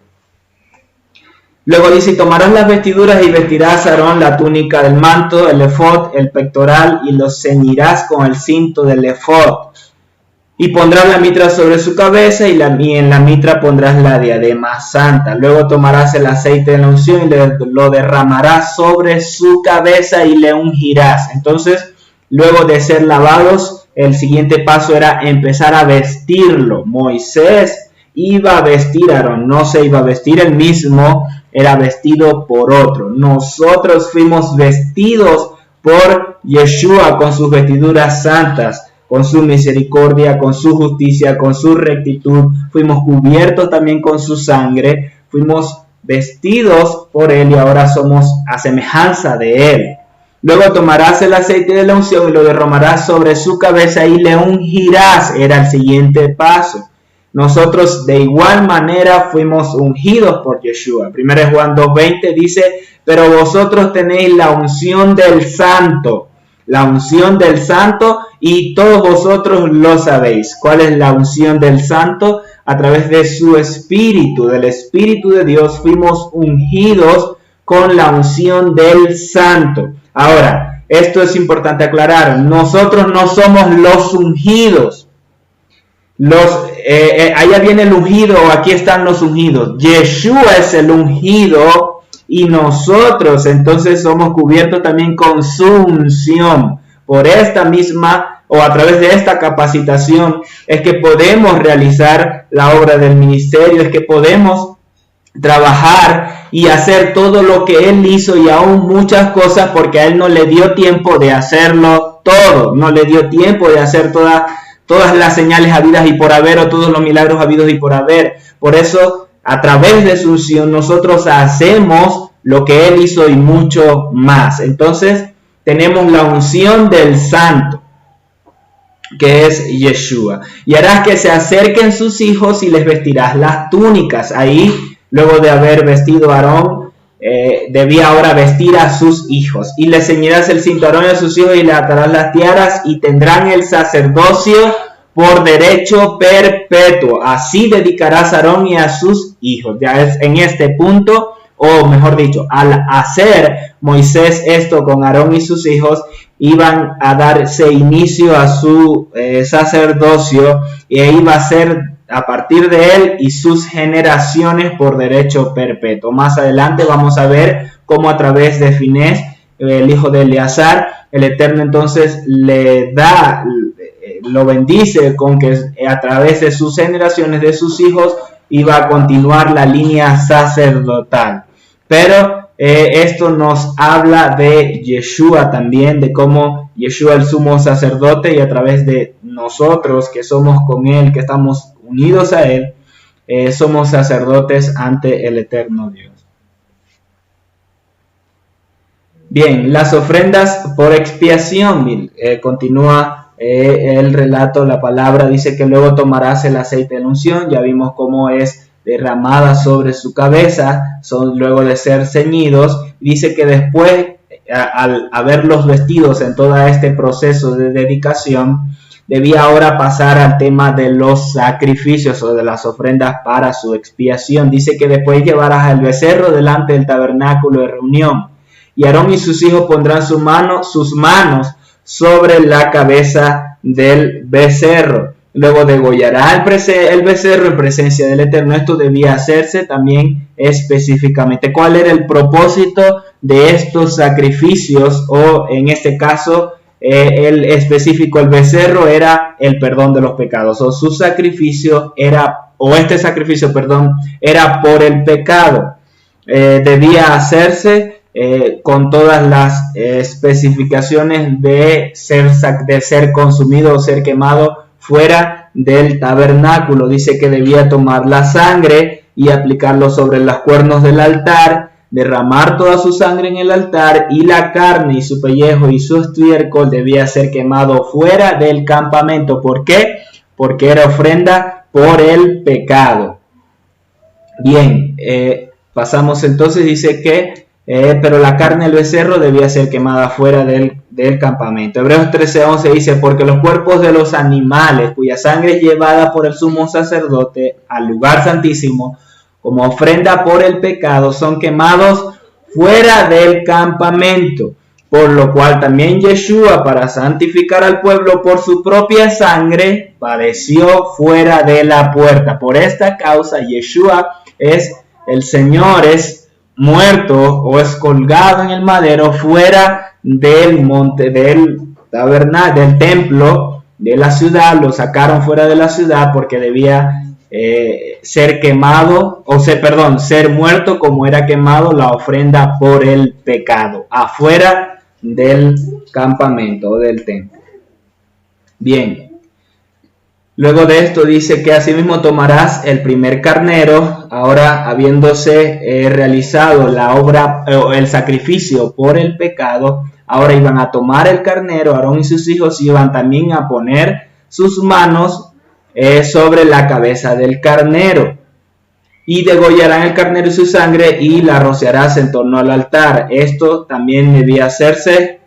Luego dice: tomarás las vestiduras y vestirás a Aarón la túnica del manto, el efod, el pectoral, y los ceñirás con el cinto del efod. Y pondrás la mitra sobre su cabeza, y en la mitra pondrás la diadema santa. Luego tomarás el aceite de la unción y lo derramarás sobre su cabeza y le ungirás. Entonces, luego de ser lavados, el siguiente paso era empezar a vestirlo. Moisés iba a vestir a Aarón, no se iba a vestir él mismo, era vestido por otro. Nosotros fuimos vestidos por Yeshua con sus vestiduras santas, con su misericordia, con su justicia, con su rectitud. Fuimos cubiertos también con su sangre, fuimos vestidos por él y ahora somos a semejanza de él. Luego tomarás el aceite de la unción y lo derramarás sobre su cabeza y le ungirás. Era el siguiente paso. Nosotros de igual manera fuimos ungidos por Yeshua. 1 Juan 2:20 dice, pero vosotros tenéis la unción del Santo. La unción del Santo y todos vosotros lo sabéis. ¿Cuál es la unción del Santo? A través de su Espíritu, del Espíritu de Dios, fuimos ungidos con la unción del Santo. Ahora, esto es importante aclarar. Nosotros no somos los ungidos. Allá viene el ungido, aquí están los ungidos. Yeshua es el ungido y nosotros entonces somos cubiertos también con su unción. Por esta misma o a través de esta capacitación es que podemos realizar la obra del ministerio, es que podemos trabajar y hacer todo lo que Él hizo y aún muchas cosas, porque a Él no le dio tiempo de hacerlo todo, no le dio tiempo de hacer todas las señales habidas y por haber o todos los milagros habidos y por haber. Por eso, a través de su unción, nosotros hacemos lo que Él hizo y mucho más. Entonces, tenemos la unción del Santo, que es Yeshua. Y harás que se acerquen sus hijos y les vestirás las túnicas. Ahí, luego de haber vestido a Aarón, debía ahora vestir a sus hijos. Y le ceñirás el cinturón a sus hijos y le atarás las tiaras y tendrán el sacerdocio por derecho perpetuo. Así dedicarás a Aarón y a sus hijos. Ya es en este punto, o mejor dicho, al hacer Moisés esto con Aarón y sus hijos, iban a darse inicio a su sacerdocio, y iba a ser a partir de él y sus generaciones por derecho perpetuo. Más adelante vamos a ver cómo a través de Finés, el hijo de Eleazar, el Eterno entonces le da, lo bendice con que a través de sus generaciones, de sus hijos, iba a continuar la línea sacerdotal. Pero esto nos habla de Yeshua también, de cómo Yeshua el sumo sacerdote, y a través de nosotros que somos con él, que estamos unidos a él, somos sacerdotes ante el eterno Dios. Bien, las ofrendas por expiación, continúa el relato, la palabra dice que luego tomarás el aceite de la unción. Ya vimos cómo es derramada sobre su cabeza, luego de ser ceñidos. Dice que después, al haberlos vestidos en todo este proceso de dedicación, debía ahora pasar al tema de los sacrificios o de las ofrendas para su expiación. Dice que después llevarás el becerro delante del tabernáculo de reunión, y Aarón y sus hijos pondrán sus manos sobre la cabeza del becerro. Luego degollará el becerro en presencia del Eterno. Esto debía hacerse también específicamente. ¿Cuál era el propósito de estos sacrificios? O en este caso, el específico, el becerro, era el perdón de los pecados. O su sacrificio era, o este sacrificio, perdón, era por el pecado. Debía hacerse con todas las especificaciones de ser consumido o ser quemado fuera del tabernáculo. Dice que debía tomar la sangre y aplicarlo sobre los cuernos del altar, derramar toda su sangre en el altar, y la carne y su pellejo y su estiércol debía ser quemado fuera del campamento. ¿Por qué? Porque era ofrenda por el pecado. Bien, pasamos entonces, dice que pero la carne del becerro debía ser quemada fuera del campamento. Hebreos 13:11 dice, porque los cuerpos de los animales cuya sangre es llevada por el sumo sacerdote al lugar santísimo como ofrenda por el pecado son quemados fuera del campamento, por lo cual también Yeshua, para santificar al pueblo por su propia sangre, padeció fuera de la puerta. Por esta causa Yeshua es el Señor, es muerto o es colgado en el madero fuera del monte, del tabernáculo, del templo de la ciudad. Lo sacaron fuera de la ciudad porque debía ser quemado, ser muerto como era quemado la ofrenda por el pecado, afuera del campamento o del templo. Bien. Luego de esto dice que asimismo tomarás el primer carnero, ahora habiéndose realizado la obra, el sacrificio por el pecado, ahora iban a tomar el carnero, Aarón y sus hijos iban también a poner sus manos sobre la cabeza del carnero. Y degollarán el carnero y su sangre y la rociarás en torno al altar. Esto también debía hacerse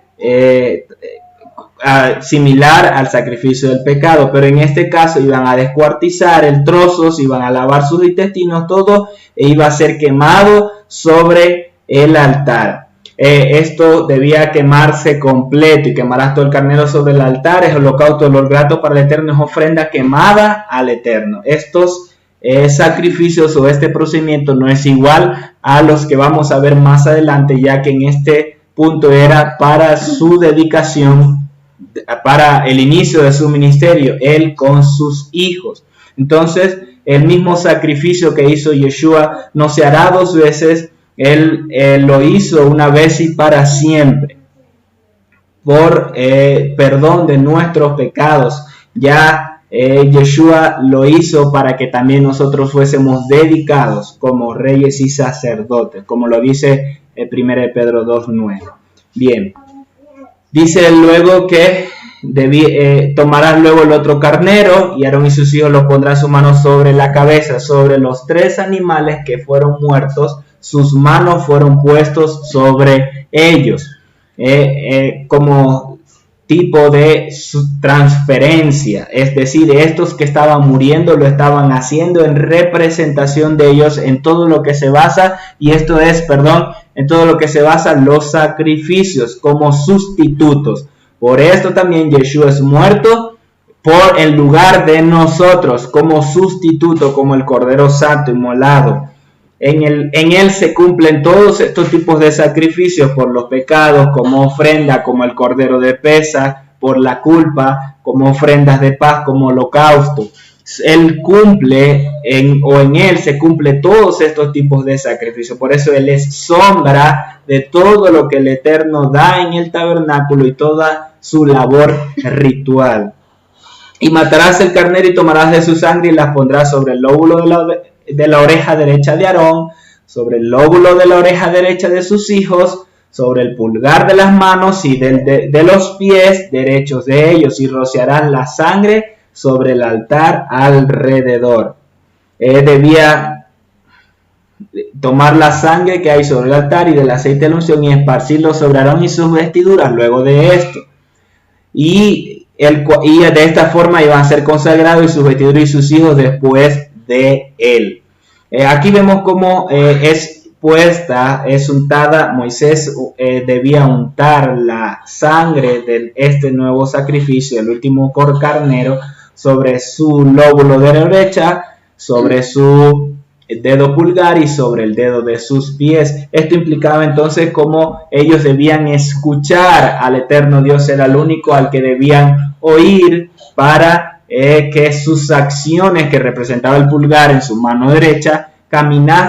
similar al sacrificio del pecado, pero en este caso iban a descuartizar el trozo, iban a lavar sus intestinos, todo iba a ser quemado sobre el altar. Esto debía quemarse completo, y quemarás todo el carnero sobre el altar, es holocausto, olor grato para el Eterno, es ofrenda quemada al Eterno. Estos sacrificios o este procedimiento no es igual a los que vamos a ver más adelante, ya que en este punto era para su dedicación, para el inicio de su ministerio, él con sus hijos. Entonces, el mismo sacrificio que hizo Yeshua no se hará dos veces, él lo hizo una vez y para siempre, por perdón de nuestros pecados. Ya Yeshua lo hizo para que también nosotros fuésemos dedicados como reyes y sacerdotes, como lo dice 1 Pedro 2:9. Bien, dice luego que tomarás luego el otro carnero, y Aarón y sus hijos lo pondrán su mano sobre la cabeza, sobre los 3 animales que fueron muertos, sus manos fueron puestos sobre ellos, como tipo de transferencia, es decir, estos que estaban muriendo lo estaban haciendo en representación de ellos en todo lo que se basa, en todo lo que se basa los sacrificios como sustitutos. Por esto también Yeshua es muerto por el lugar de nosotros, como sustituto, como el Cordero Santo inmolado. En él se cumplen todos estos tipos de sacrificios por los pecados, como ofrenda, como el Cordero de Pesaj, por la culpa, como ofrendas de paz, como holocausto. Él cumple, en él se cumple todos estos tipos de sacrificios. Por eso él es sombra de todo lo que el Eterno da en el tabernáculo y toda su labor ritual. Y matarás el carnero y tomarás de su sangre y las pondrás sobre el lóbulo de la oreja derecha de Aarón, sobre el lóbulo de la oreja derecha de sus hijos, sobre el pulgar de las manos y de los pies derechos de ellos, y rociarás la sangre sobre el altar alrededor. Debía tomar la sangre que hay sobre el altar y del aceite de la unción y esparcirlo sobre Aarón y sus vestiduras luego de esto. Y de esta forma iban a ser consagrados y sus vestiduras y sus hijos después de él. Aquí vemos cómo es untada. Moisés debía untar la sangre de este nuevo sacrificio, el último carnero, sobre su lóbulo de la derecha, sobre su dedo pulgar y sobre el dedo de sus pies. Esto implicaba entonces cómo ellos debían escuchar al Eterno Dios, era el único al que debían oír para que sus acciones que representaba el pulgar en su mano derecha,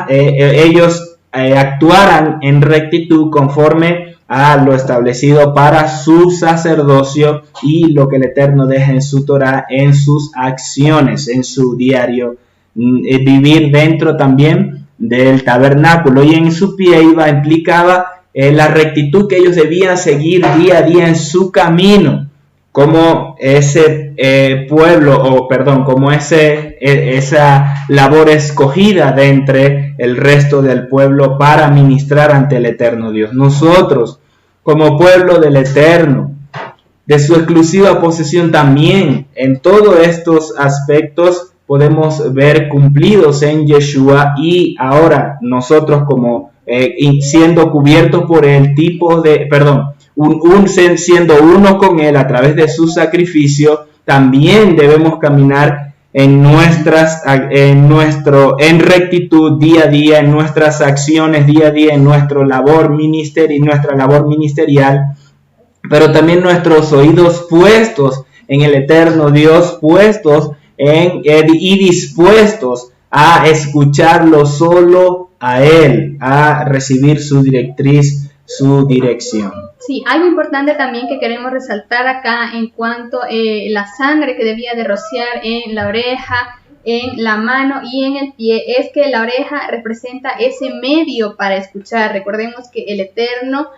ellos actuaran en rectitud conforme a lo establecido para su sacerdocio y lo que el Eterno deja en su Torah, en sus acciones, en su diario vivir dentro también del tabernáculo. Y en su pie implicaba la rectitud que ellos debían seguir día a día en su camino, como ese esa labor escogida de entre el resto del pueblo para ministrar ante el Eterno Dios. Nosotros, como pueblo del Eterno, de su exclusiva posesión también, en todos estos aspectos podemos ver cumplidos en Yeshua, y ahora nosotros como siendo cubiertos por el siendo uno con él a través de su sacrificio, también debemos caminar en rectitud día a día, en nuestras acciones día a día, en nuestra labor ministerial, pero también nuestros oídos puestos en el Eterno Dios, puestos y dispuestos a escucharlo solo a Él, a recibir su directriz, su dirección. Sí, algo importante también que queremos resaltar acá en cuanto a la sangre que debía de rociar en la oreja, en la mano y en el pie es que la oreja representa ese medio para escuchar. Recordemos que el Eterno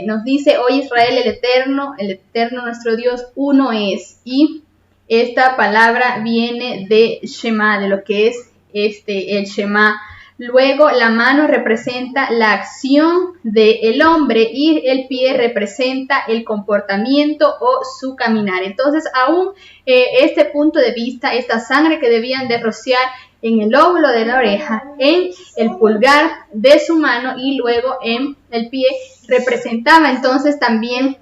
nos dice: oye Israel, el Eterno nuestro Dios, uno es. Y esta palabra viene de Shema, de lo que es el Shema. Luego la mano representa la acción del hombre y el pie representa el comportamiento o su caminar. Entonces, aún este punto de vista, esta sangre que debían de rociar en el lóbulo de la oreja, en el pulgar de su mano y luego en el pie, representaba entonces también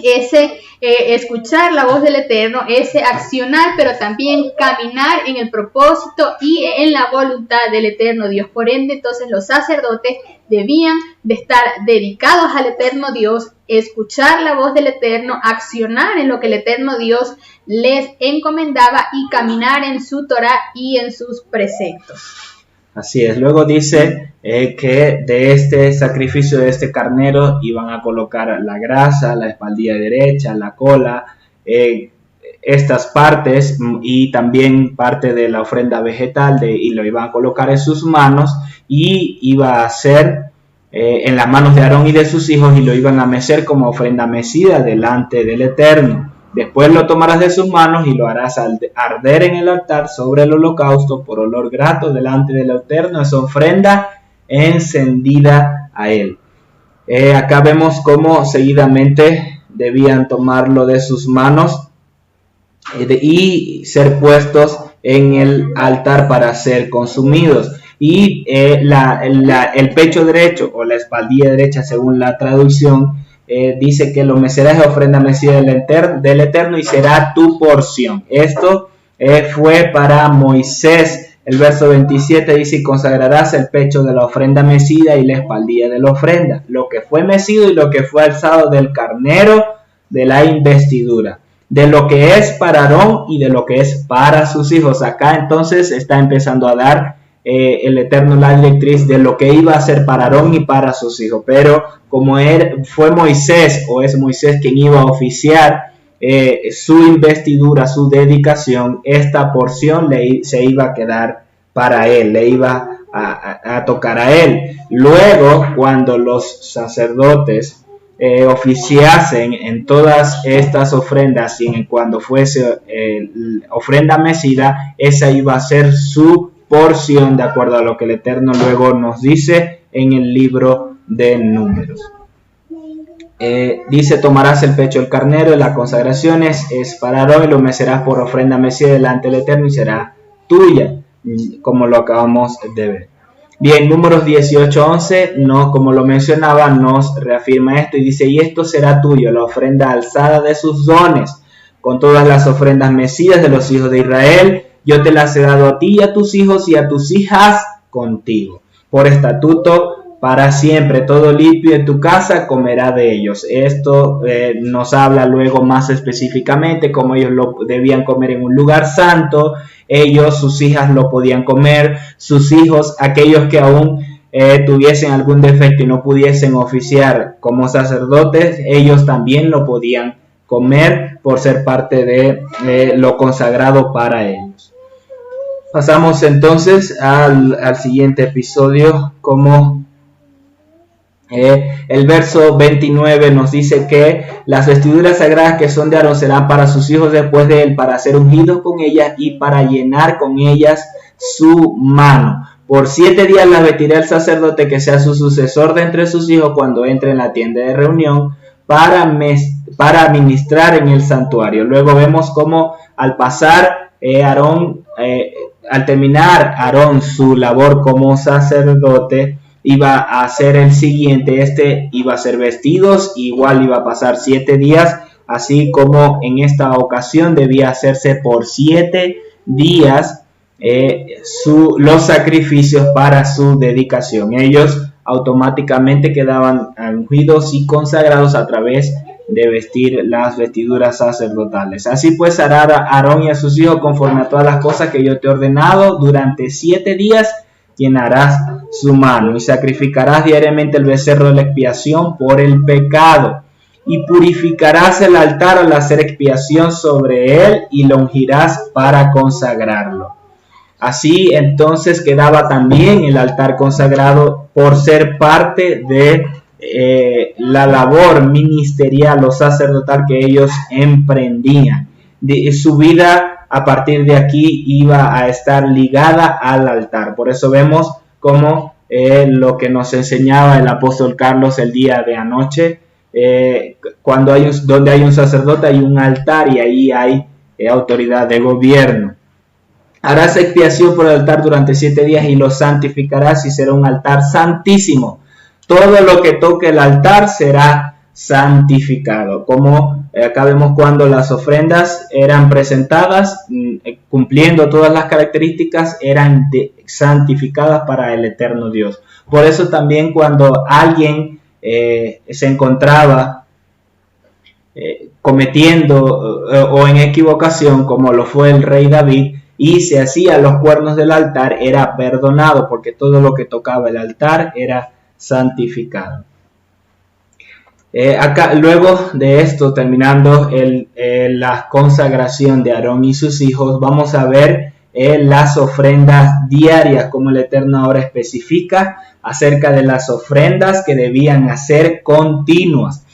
ese escuchar la voz del Eterno, ese accionar, pero también caminar en el propósito y en la voluntad del Eterno Dios. Por ende, entonces los sacerdotes debían de estar dedicados al Eterno Dios, escuchar la voz del Eterno, accionar en lo que el Eterno Dios les encomendaba y caminar en su Torah y en sus preceptos. Así es. Luego dice que de este sacrificio de este carnero iban a colocar la grasa, la espaldilla derecha, la cola, estas partes y también parte de la ofrenda vegetal y lo iban a colocar en sus manos y iba a ser en las manos de Aarón y de sus hijos y lo iban a mecer como ofrenda mecida delante del Eterno. Después lo tomarás de sus manos y lo harás arder en el altar sobre el holocausto por olor grato delante del Eterno. Es ofrenda encendida a él. Acá vemos cómo seguidamente debían tomarlo de sus manos y ser puestos en el altar para ser consumidos. Y el pecho derecho o la espaldilla derecha, según la traducción, dice que lo mecerás de ofrenda mecida del Eterno y será tu porción. Esto fue para Moisés. El verso 27 dice: y consagrarás el pecho de la ofrenda mecida y la espaldilla de la ofrenda, lo que fue mecido y lo que fue alzado del carnero de la investidura, de lo que es para Aarón y de lo que es para sus hijos. Acá entonces está empezando a dar el Eterno la directriz de lo que iba a hacer para Aarón y para sus hijos, pero como fue Moisés o es Moisés quien iba a oficiar su investidura, su dedicación, esta porción se iba a quedar para él, le iba a tocar a él. Luego, cuando los sacerdotes oficiasen en todas estas ofrendas y cuando fuese ofrenda mecida, esa iba a ser su porción, de acuerdo a lo que el Eterno luego nos dice en el libro de Números. Dice: tomarás el pecho del carnero, la consagración es para Aarón y lo mecerás por ofrenda mecida delante del Eterno y será tuya, como lo acabamos de ver. Bien, Números 18:11, como lo mencionaba, nos reafirma esto y dice: y esto será tuyo, la ofrenda alzada de sus dones, con todas las ofrendas mecidas de los hijos de Israel. Yo te las he dado a ti y a tus hijos y a tus hijas contigo, por estatuto para siempre. Todo limpio de tu casa comerá de ellos. Esto nos habla luego más específicamente cómo ellos lo debían comer en un lugar santo. Ellos, sus hijas lo podían comer, sus hijos, aquellos que aún tuviesen algún defecto y no pudiesen oficiar como sacerdotes, ellos también lo podían comer por ser parte de lo consagrado para ellos. Pasamos entonces al siguiente episodio, como el verso 29 nos dice que las vestiduras sagradas que son de Aarón serán para sus hijos después de él, para ser ungidos con ellas y para llenar con ellas su mano. Por 7 días las vestirá el sacerdote que sea su sucesor de entre sus hijos cuando entre en la tienda de reunión para ministrar en el santuario. Luego vemos cómo al pasar al terminar Aarón su labor como sacerdote, iba a hacer el siguiente. Iba a ser vestidos, igual iba a pasar 7 días, así como en esta ocasión debía hacerse por 7 días los sacrificios para su dedicación. Ellos automáticamente quedaban ungidos y consagrados a través de vestir las vestiduras sacerdotales. Así pues hará Aarón y a sus hijos conforme a todas las cosas que yo te he ordenado. Durante 7 días llenarás su mano y sacrificarás diariamente el becerro de la expiación por el pecado y purificarás el altar al hacer expiación sobre él y lo ungirás para consagrarlo. Así entonces quedaba también el altar consagrado por ser parte de la labor ministerial o sacerdotal que ellos emprendían. Su vida a partir de aquí iba a estar ligada al altar. Por eso vemos como lo que nos enseñaba el apóstol Carlos el día de anoche, donde hay un sacerdote hay un altar y ahí hay autoridad de gobierno. Harás expiación por el altar durante 7 días y lo santificarás y será un altar santísimo. Todo lo que toque el altar será santificado. Como acá vemos cuando las ofrendas eran presentadas, cumpliendo todas las características, eran santificadas para el eterno Dios. Por eso también cuando alguien se encontraba cometiendo o en equivocación, como lo fue el rey David, y se hacía los cuernos del altar, era perdonado, porque todo lo que tocaba el altar era santificado. Acá, luego de esto, terminando la consagración de Aarón y sus hijos, vamos a ver las ofrendas diarias, como el Eterno ahora especifica acerca de las ofrendas que debían hacer continuas.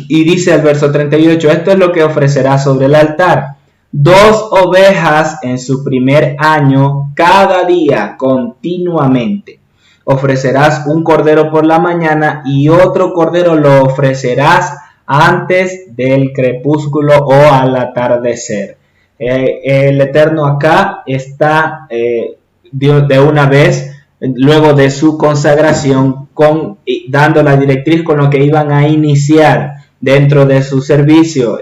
Y dice el verso 38, esto es lo que ofrecerá sobre el altar: 2 ovejas en su primer año, cada día, continuamente. Ofrecerás un cordero por la mañana y otro cordero lo ofrecerás antes del crepúsculo o al atardecer. El Eterno acá está de una vez, luego de su consagración, dando la directriz con lo que iban a iniciar dentro de su servicio,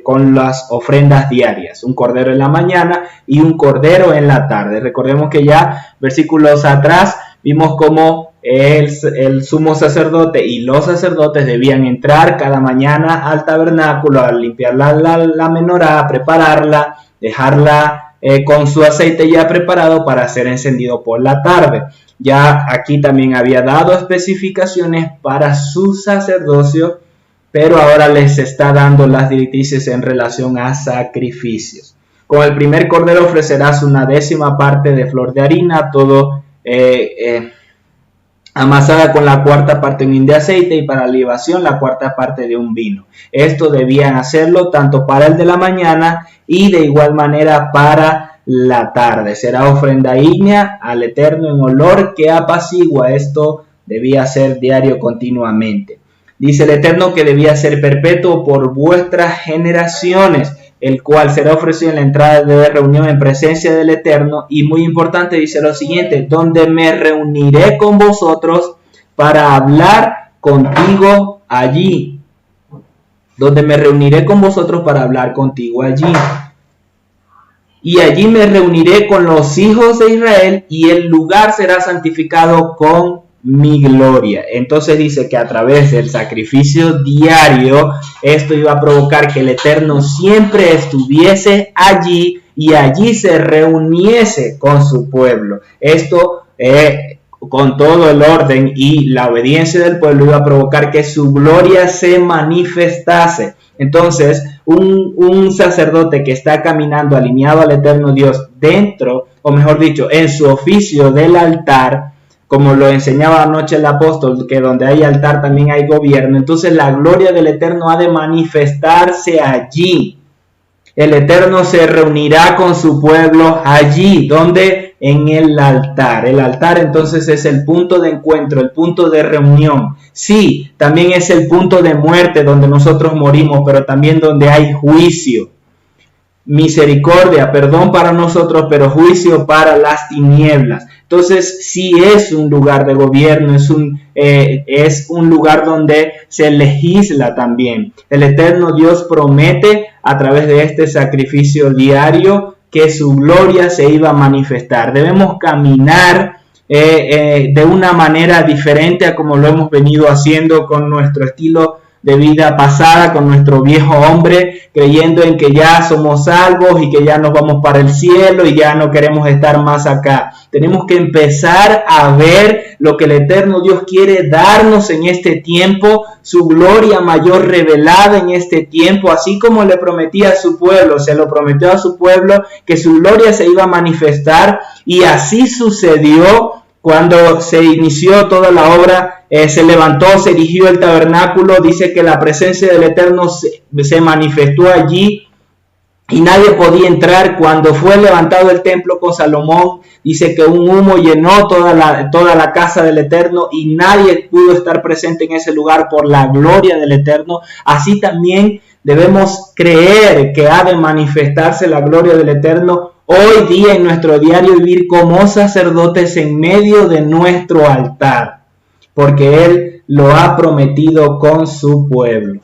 con las ofrendas diarias, un cordero en la mañana y un cordero en la tarde. Recordemos que ya versículos atrás vimos cómo el sumo sacerdote y los sacerdotes debían entrar cada mañana al tabernáculo a limpiar la menorá, prepararla, dejarla con su aceite ya preparado para ser encendido por la tarde. Ya aquí también había dado especificaciones para su sacerdocio, pero ahora les está dando las directrices en relación a sacrificios. Con el primer cordero ofrecerás 1/10 parte de flor de harina, todo amasada con la 4ª parte de un hin de aceite, y para libación la 4ª parte de un vino. Esto debían hacerlo tanto para el de la mañana y de igual manera para la tarde. Será ofrenda ígnea al Eterno en olor que apacigua. Esto debía ser diario continuamente. Dice el Eterno que debía ser perpetuo por vuestras generaciones, el cual será ofrecido en la entrada de reunión en presencia del Eterno. Y muy importante, dice lo siguiente: donde me reuniré con vosotros para hablar contigo allí. Donde me reuniré con vosotros para hablar contigo allí. Y allí me reuniré con los hijos de Israel, y el lugar será santificado con mi gloria. Entonces dice que a través del sacrificio diario, esto iba a provocar que el Eterno siempre estuviese allí y allí se reuniese con su pueblo. Esto con todo el orden y la obediencia del pueblo iba a provocar que su gloria se manifestase. Entonces un sacerdote que está caminando alineado al Eterno Dios dentro, o mejor dicho, en su oficio del altar, como lo enseñaba anoche el apóstol, que donde hay altar también hay gobierno. Entonces la gloria del Eterno ha de manifestarse allí. El Eterno se reunirá con su pueblo allí, donde en el altar. El altar entonces es el punto de encuentro, el punto de reunión. Sí, también es el punto de muerte donde nosotros morimos, pero también donde hay juicio. Misericordia, perdón para nosotros, pero juicio para las tinieblas. Entonces sí es un lugar de gobierno, es un lugar donde se legisla también. El Eterno Dios promete a través de este sacrificio diario que su gloria se iba a manifestar. Debemos caminar de una manera diferente a como lo hemos venido haciendo con nuestro estilo de vida pasada, con nuestro viejo hombre, creyendo en que ya somos salvos y que ya nos vamos para el cielo y ya no queremos estar más acá. Tenemos que empezar a ver lo que el eterno Dios quiere darnos en este tiempo, su gloria mayor revelada en este tiempo, así como le prometía a su pueblo, se lo prometió a su pueblo que su gloria se iba a manifestar, y así sucedió. Cuando se inició toda la obra, se levantó, se erigió el tabernáculo, dice que la presencia del Eterno se manifestó allí y nadie podía entrar. Cuando fue levantado el templo con Salomón, dice que un humo llenó toda la casa del Eterno y nadie pudo estar presente en ese lugar por la gloria del Eterno. Así también debemos creer que ha de manifestarse la gloria del Eterno hoy día en nuestro diario vivir como sacerdotes en medio de nuestro altar, porque Él lo ha prometido con su pueblo.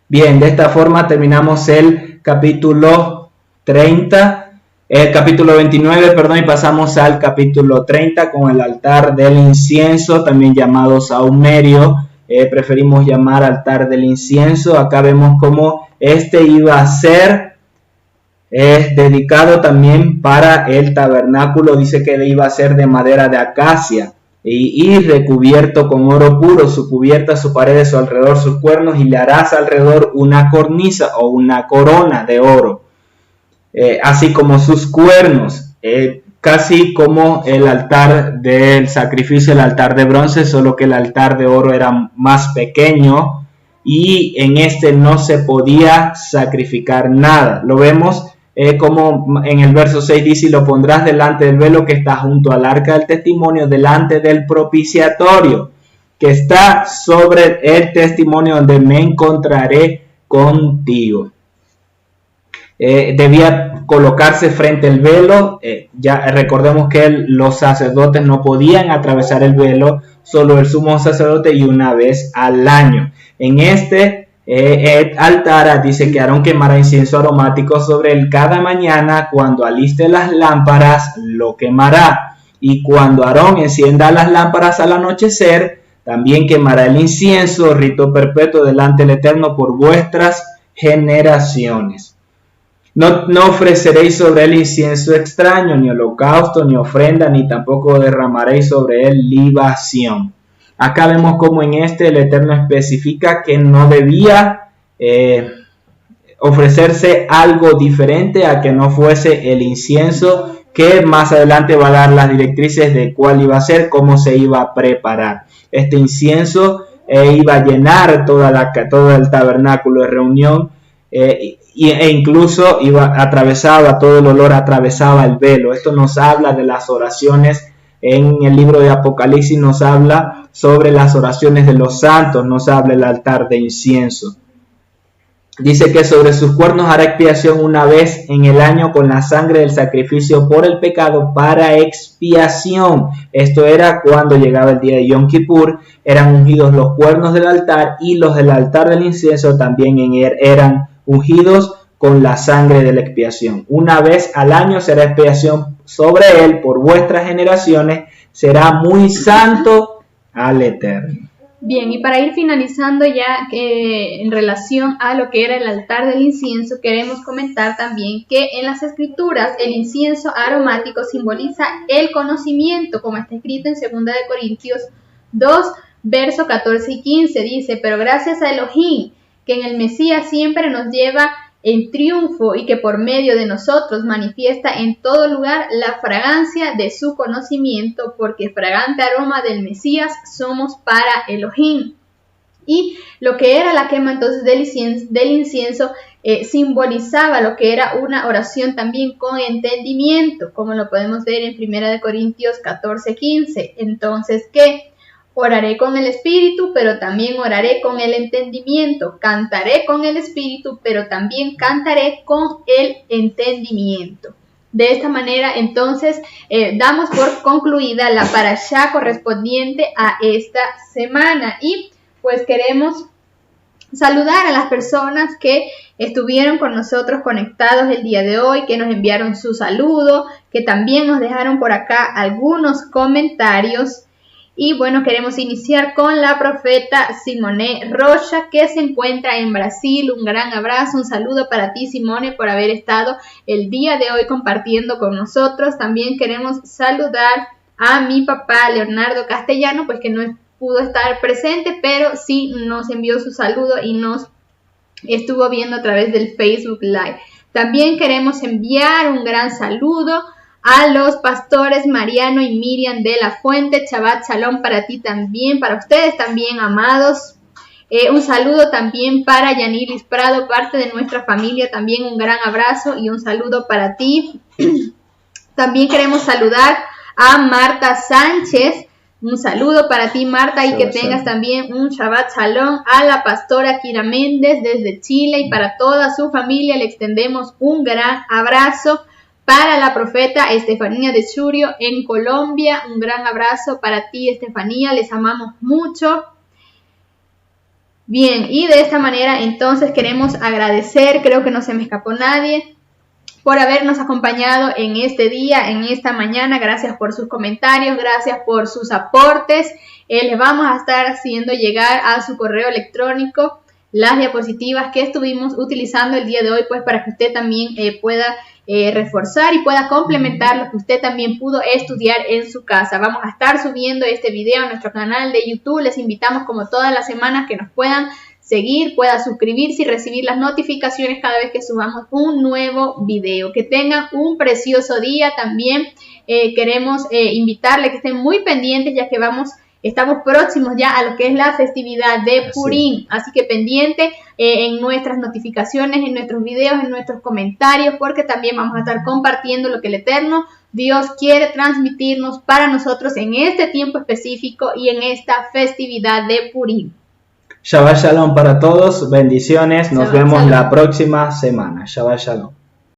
Bien, de esta forma terminamos el capítulo 29, y pasamos al capítulo 30 con el altar del incienso, también llamado saumerio. Preferimos llamar altar del incienso. Acá vemos cómo este iba a ser dedicado también para el tabernáculo. Dice que iba a ser de madera de acacia y recubierto con oro puro, su cubierta, su pared, su alrededor, sus cuernos, y le harás alrededor una cornisa o una corona de oro, así como sus cuernos, casi como el altar del sacrificio, el altar de bronce, solo que el altar de oro era más pequeño y en este no se podía sacrificar nada. Lo vemos como en el verso 6 dice: y lo pondrás delante del velo que está junto al arca del testimonio, delante del propiciatorio que está sobre el testimonio, donde me encontraré contigo. Debía colocarse frente al velo. Ya recordemos que los sacerdotes no podían atravesar el velo, solo el sumo sacerdote, y una vez al año. En este altar dice que Aarón quemará incienso aromático sobre él cada mañana. Cuando aliste las lámparas lo quemará, y cuando Aarón encienda las lámparas al anochecer también quemará el incienso, rito perpetuo delante del Eterno por vuestras generaciones. No ofreceréis sobre él incienso extraño, ni holocausto, ni ofrenda, ni tampoco derramaréis sobre él libación. Acá vemos cómo en el Eterno especifica que no debía ofrecerse algo diferente a que no fuese el incienso, que más adelante va a dar las directrices de cuál iba a ser, cómo se iba a preparar. Este incienso iba a llenar todo el tabernáculo de reunión, e incluso atravesaba todo el olor, atravesaba el velo. Esto nos habla de las oraciones. En el libro de Apocalipsis nos habla sobre las oraciones de los santos, nos habla el altar de incienso. Dice que sobre sus cuernos hará expiación una vez en el año con la sangre del sacrificio por el pecado para expiación. Esto era cuando llegaba el día de Yom Kippur. Eran ungidos los cuernos del altar, y los del altar del incienso también eran ungidos con la sangre de la expiación. Una vez al año será expiación sobre él por vuestras generaciones, será muy santo al Eterno. Bien, y para ir finalizando ya en relación a lo que era el altar del incienso, queremos comentar también que en las escrituras el incienso aromático simboliza el conocimiento, como está escrito en 2 Corintios 2, verso 14 y 15, dice: pero gracias a Elohim, que en el Mesías siempre nos lleva en triunfo y que por medio de nosotros manifiesta en todo lugar la fragancia de su conocimiento, porque fragante aroma del Mesías somos para Elohim. Y lo que era la quema entonces del incienso simbolizaba lo que era una oración también con entendimiento, como lo podemos ver en 1 Corintios 14, 15. Entonces, ¿qué? Oraré con el espíritu, pero también oraré con el entendimiento. Cantaré con el espíritu, pero también cantaré con el entendimiento. De esta manera, entonces, damos por concluida la parashá correspondiente a esta semana. Y pues queremos saludar a las personas que estuvieron con nosotros conectados el día de hoy, que nos enviaron su saludo, que también nos dejaron por acá algunos comentarios. Y bueno, queremos iniciar con la profeta Simone Rocha, que se encuentra en Brasil. Un gran abrazo, un saludo para ti, Simone, por haber estado el día de hoy compartiendo con nosotros. También queremos saludar a mi papá, Leonardo Castellano, pues que no pudo estar presente, pero sí nos envió su saludo y nos estuvo viendo a través del Facebook Live. También queremos enviar un gran saludo a los pastores Mariano y Miriam de la Fuente. Shabbat Shalom para ti también, para ustedes también, amados. Un saludo también para Yanilis Prado, parte de nuestra familia, también un gran abrazo y un saludo para ti. También queremos saludar a Marta Sánchez. Un saludo para ti, Marta, y que tengas también un Shabbat Shalom. A la pastora Kira Méndez desde Chile y para toda su familia le extendemos un gran abrazo. Para la profeta Estefanía de Churio en Colombia, un gran abrazo para ti, Estefanía, les amamos mucho. Bien, y de esta manera entonces queremos agradecer, creo que no se me escapó nadie, por habernos acompañado en este día, en esta mañana. Gracias por sus comentarios, gracias por sus aportes. Les vamos a estar haciendo llegar a su correo electrónico las diapositivas que estuvimos utilizando el día de hoy, pues para que usted también pueda reforzar y pueda complementar lo que usted también pudo estudiar en su casa. Vamos a estar subiendo este video a nuestro canal de YouTube. Les invitamos como todas las semanas que nos puedan seguir, pueda suscribirse y recibir las notificaciones cada vez que subamos un nuevo video. Que tengan un precioso día. También queremos invitarles que estén muy pendientes, ya que estamos próximos ya a lo que es la festividad de Purim. Así que pendiente en nuestras notificaciones, en nuestros videos, en nuestros comentarios, porque también vamos a estar compartiendo lo que el Eterno Dios quiere transmitirnos para nosotros en este tiempo específico y en esta festividad de Purim. Shabbat Shalom para todos, bendiciones, nos vemos la próxima semana. Shabbat Shalom.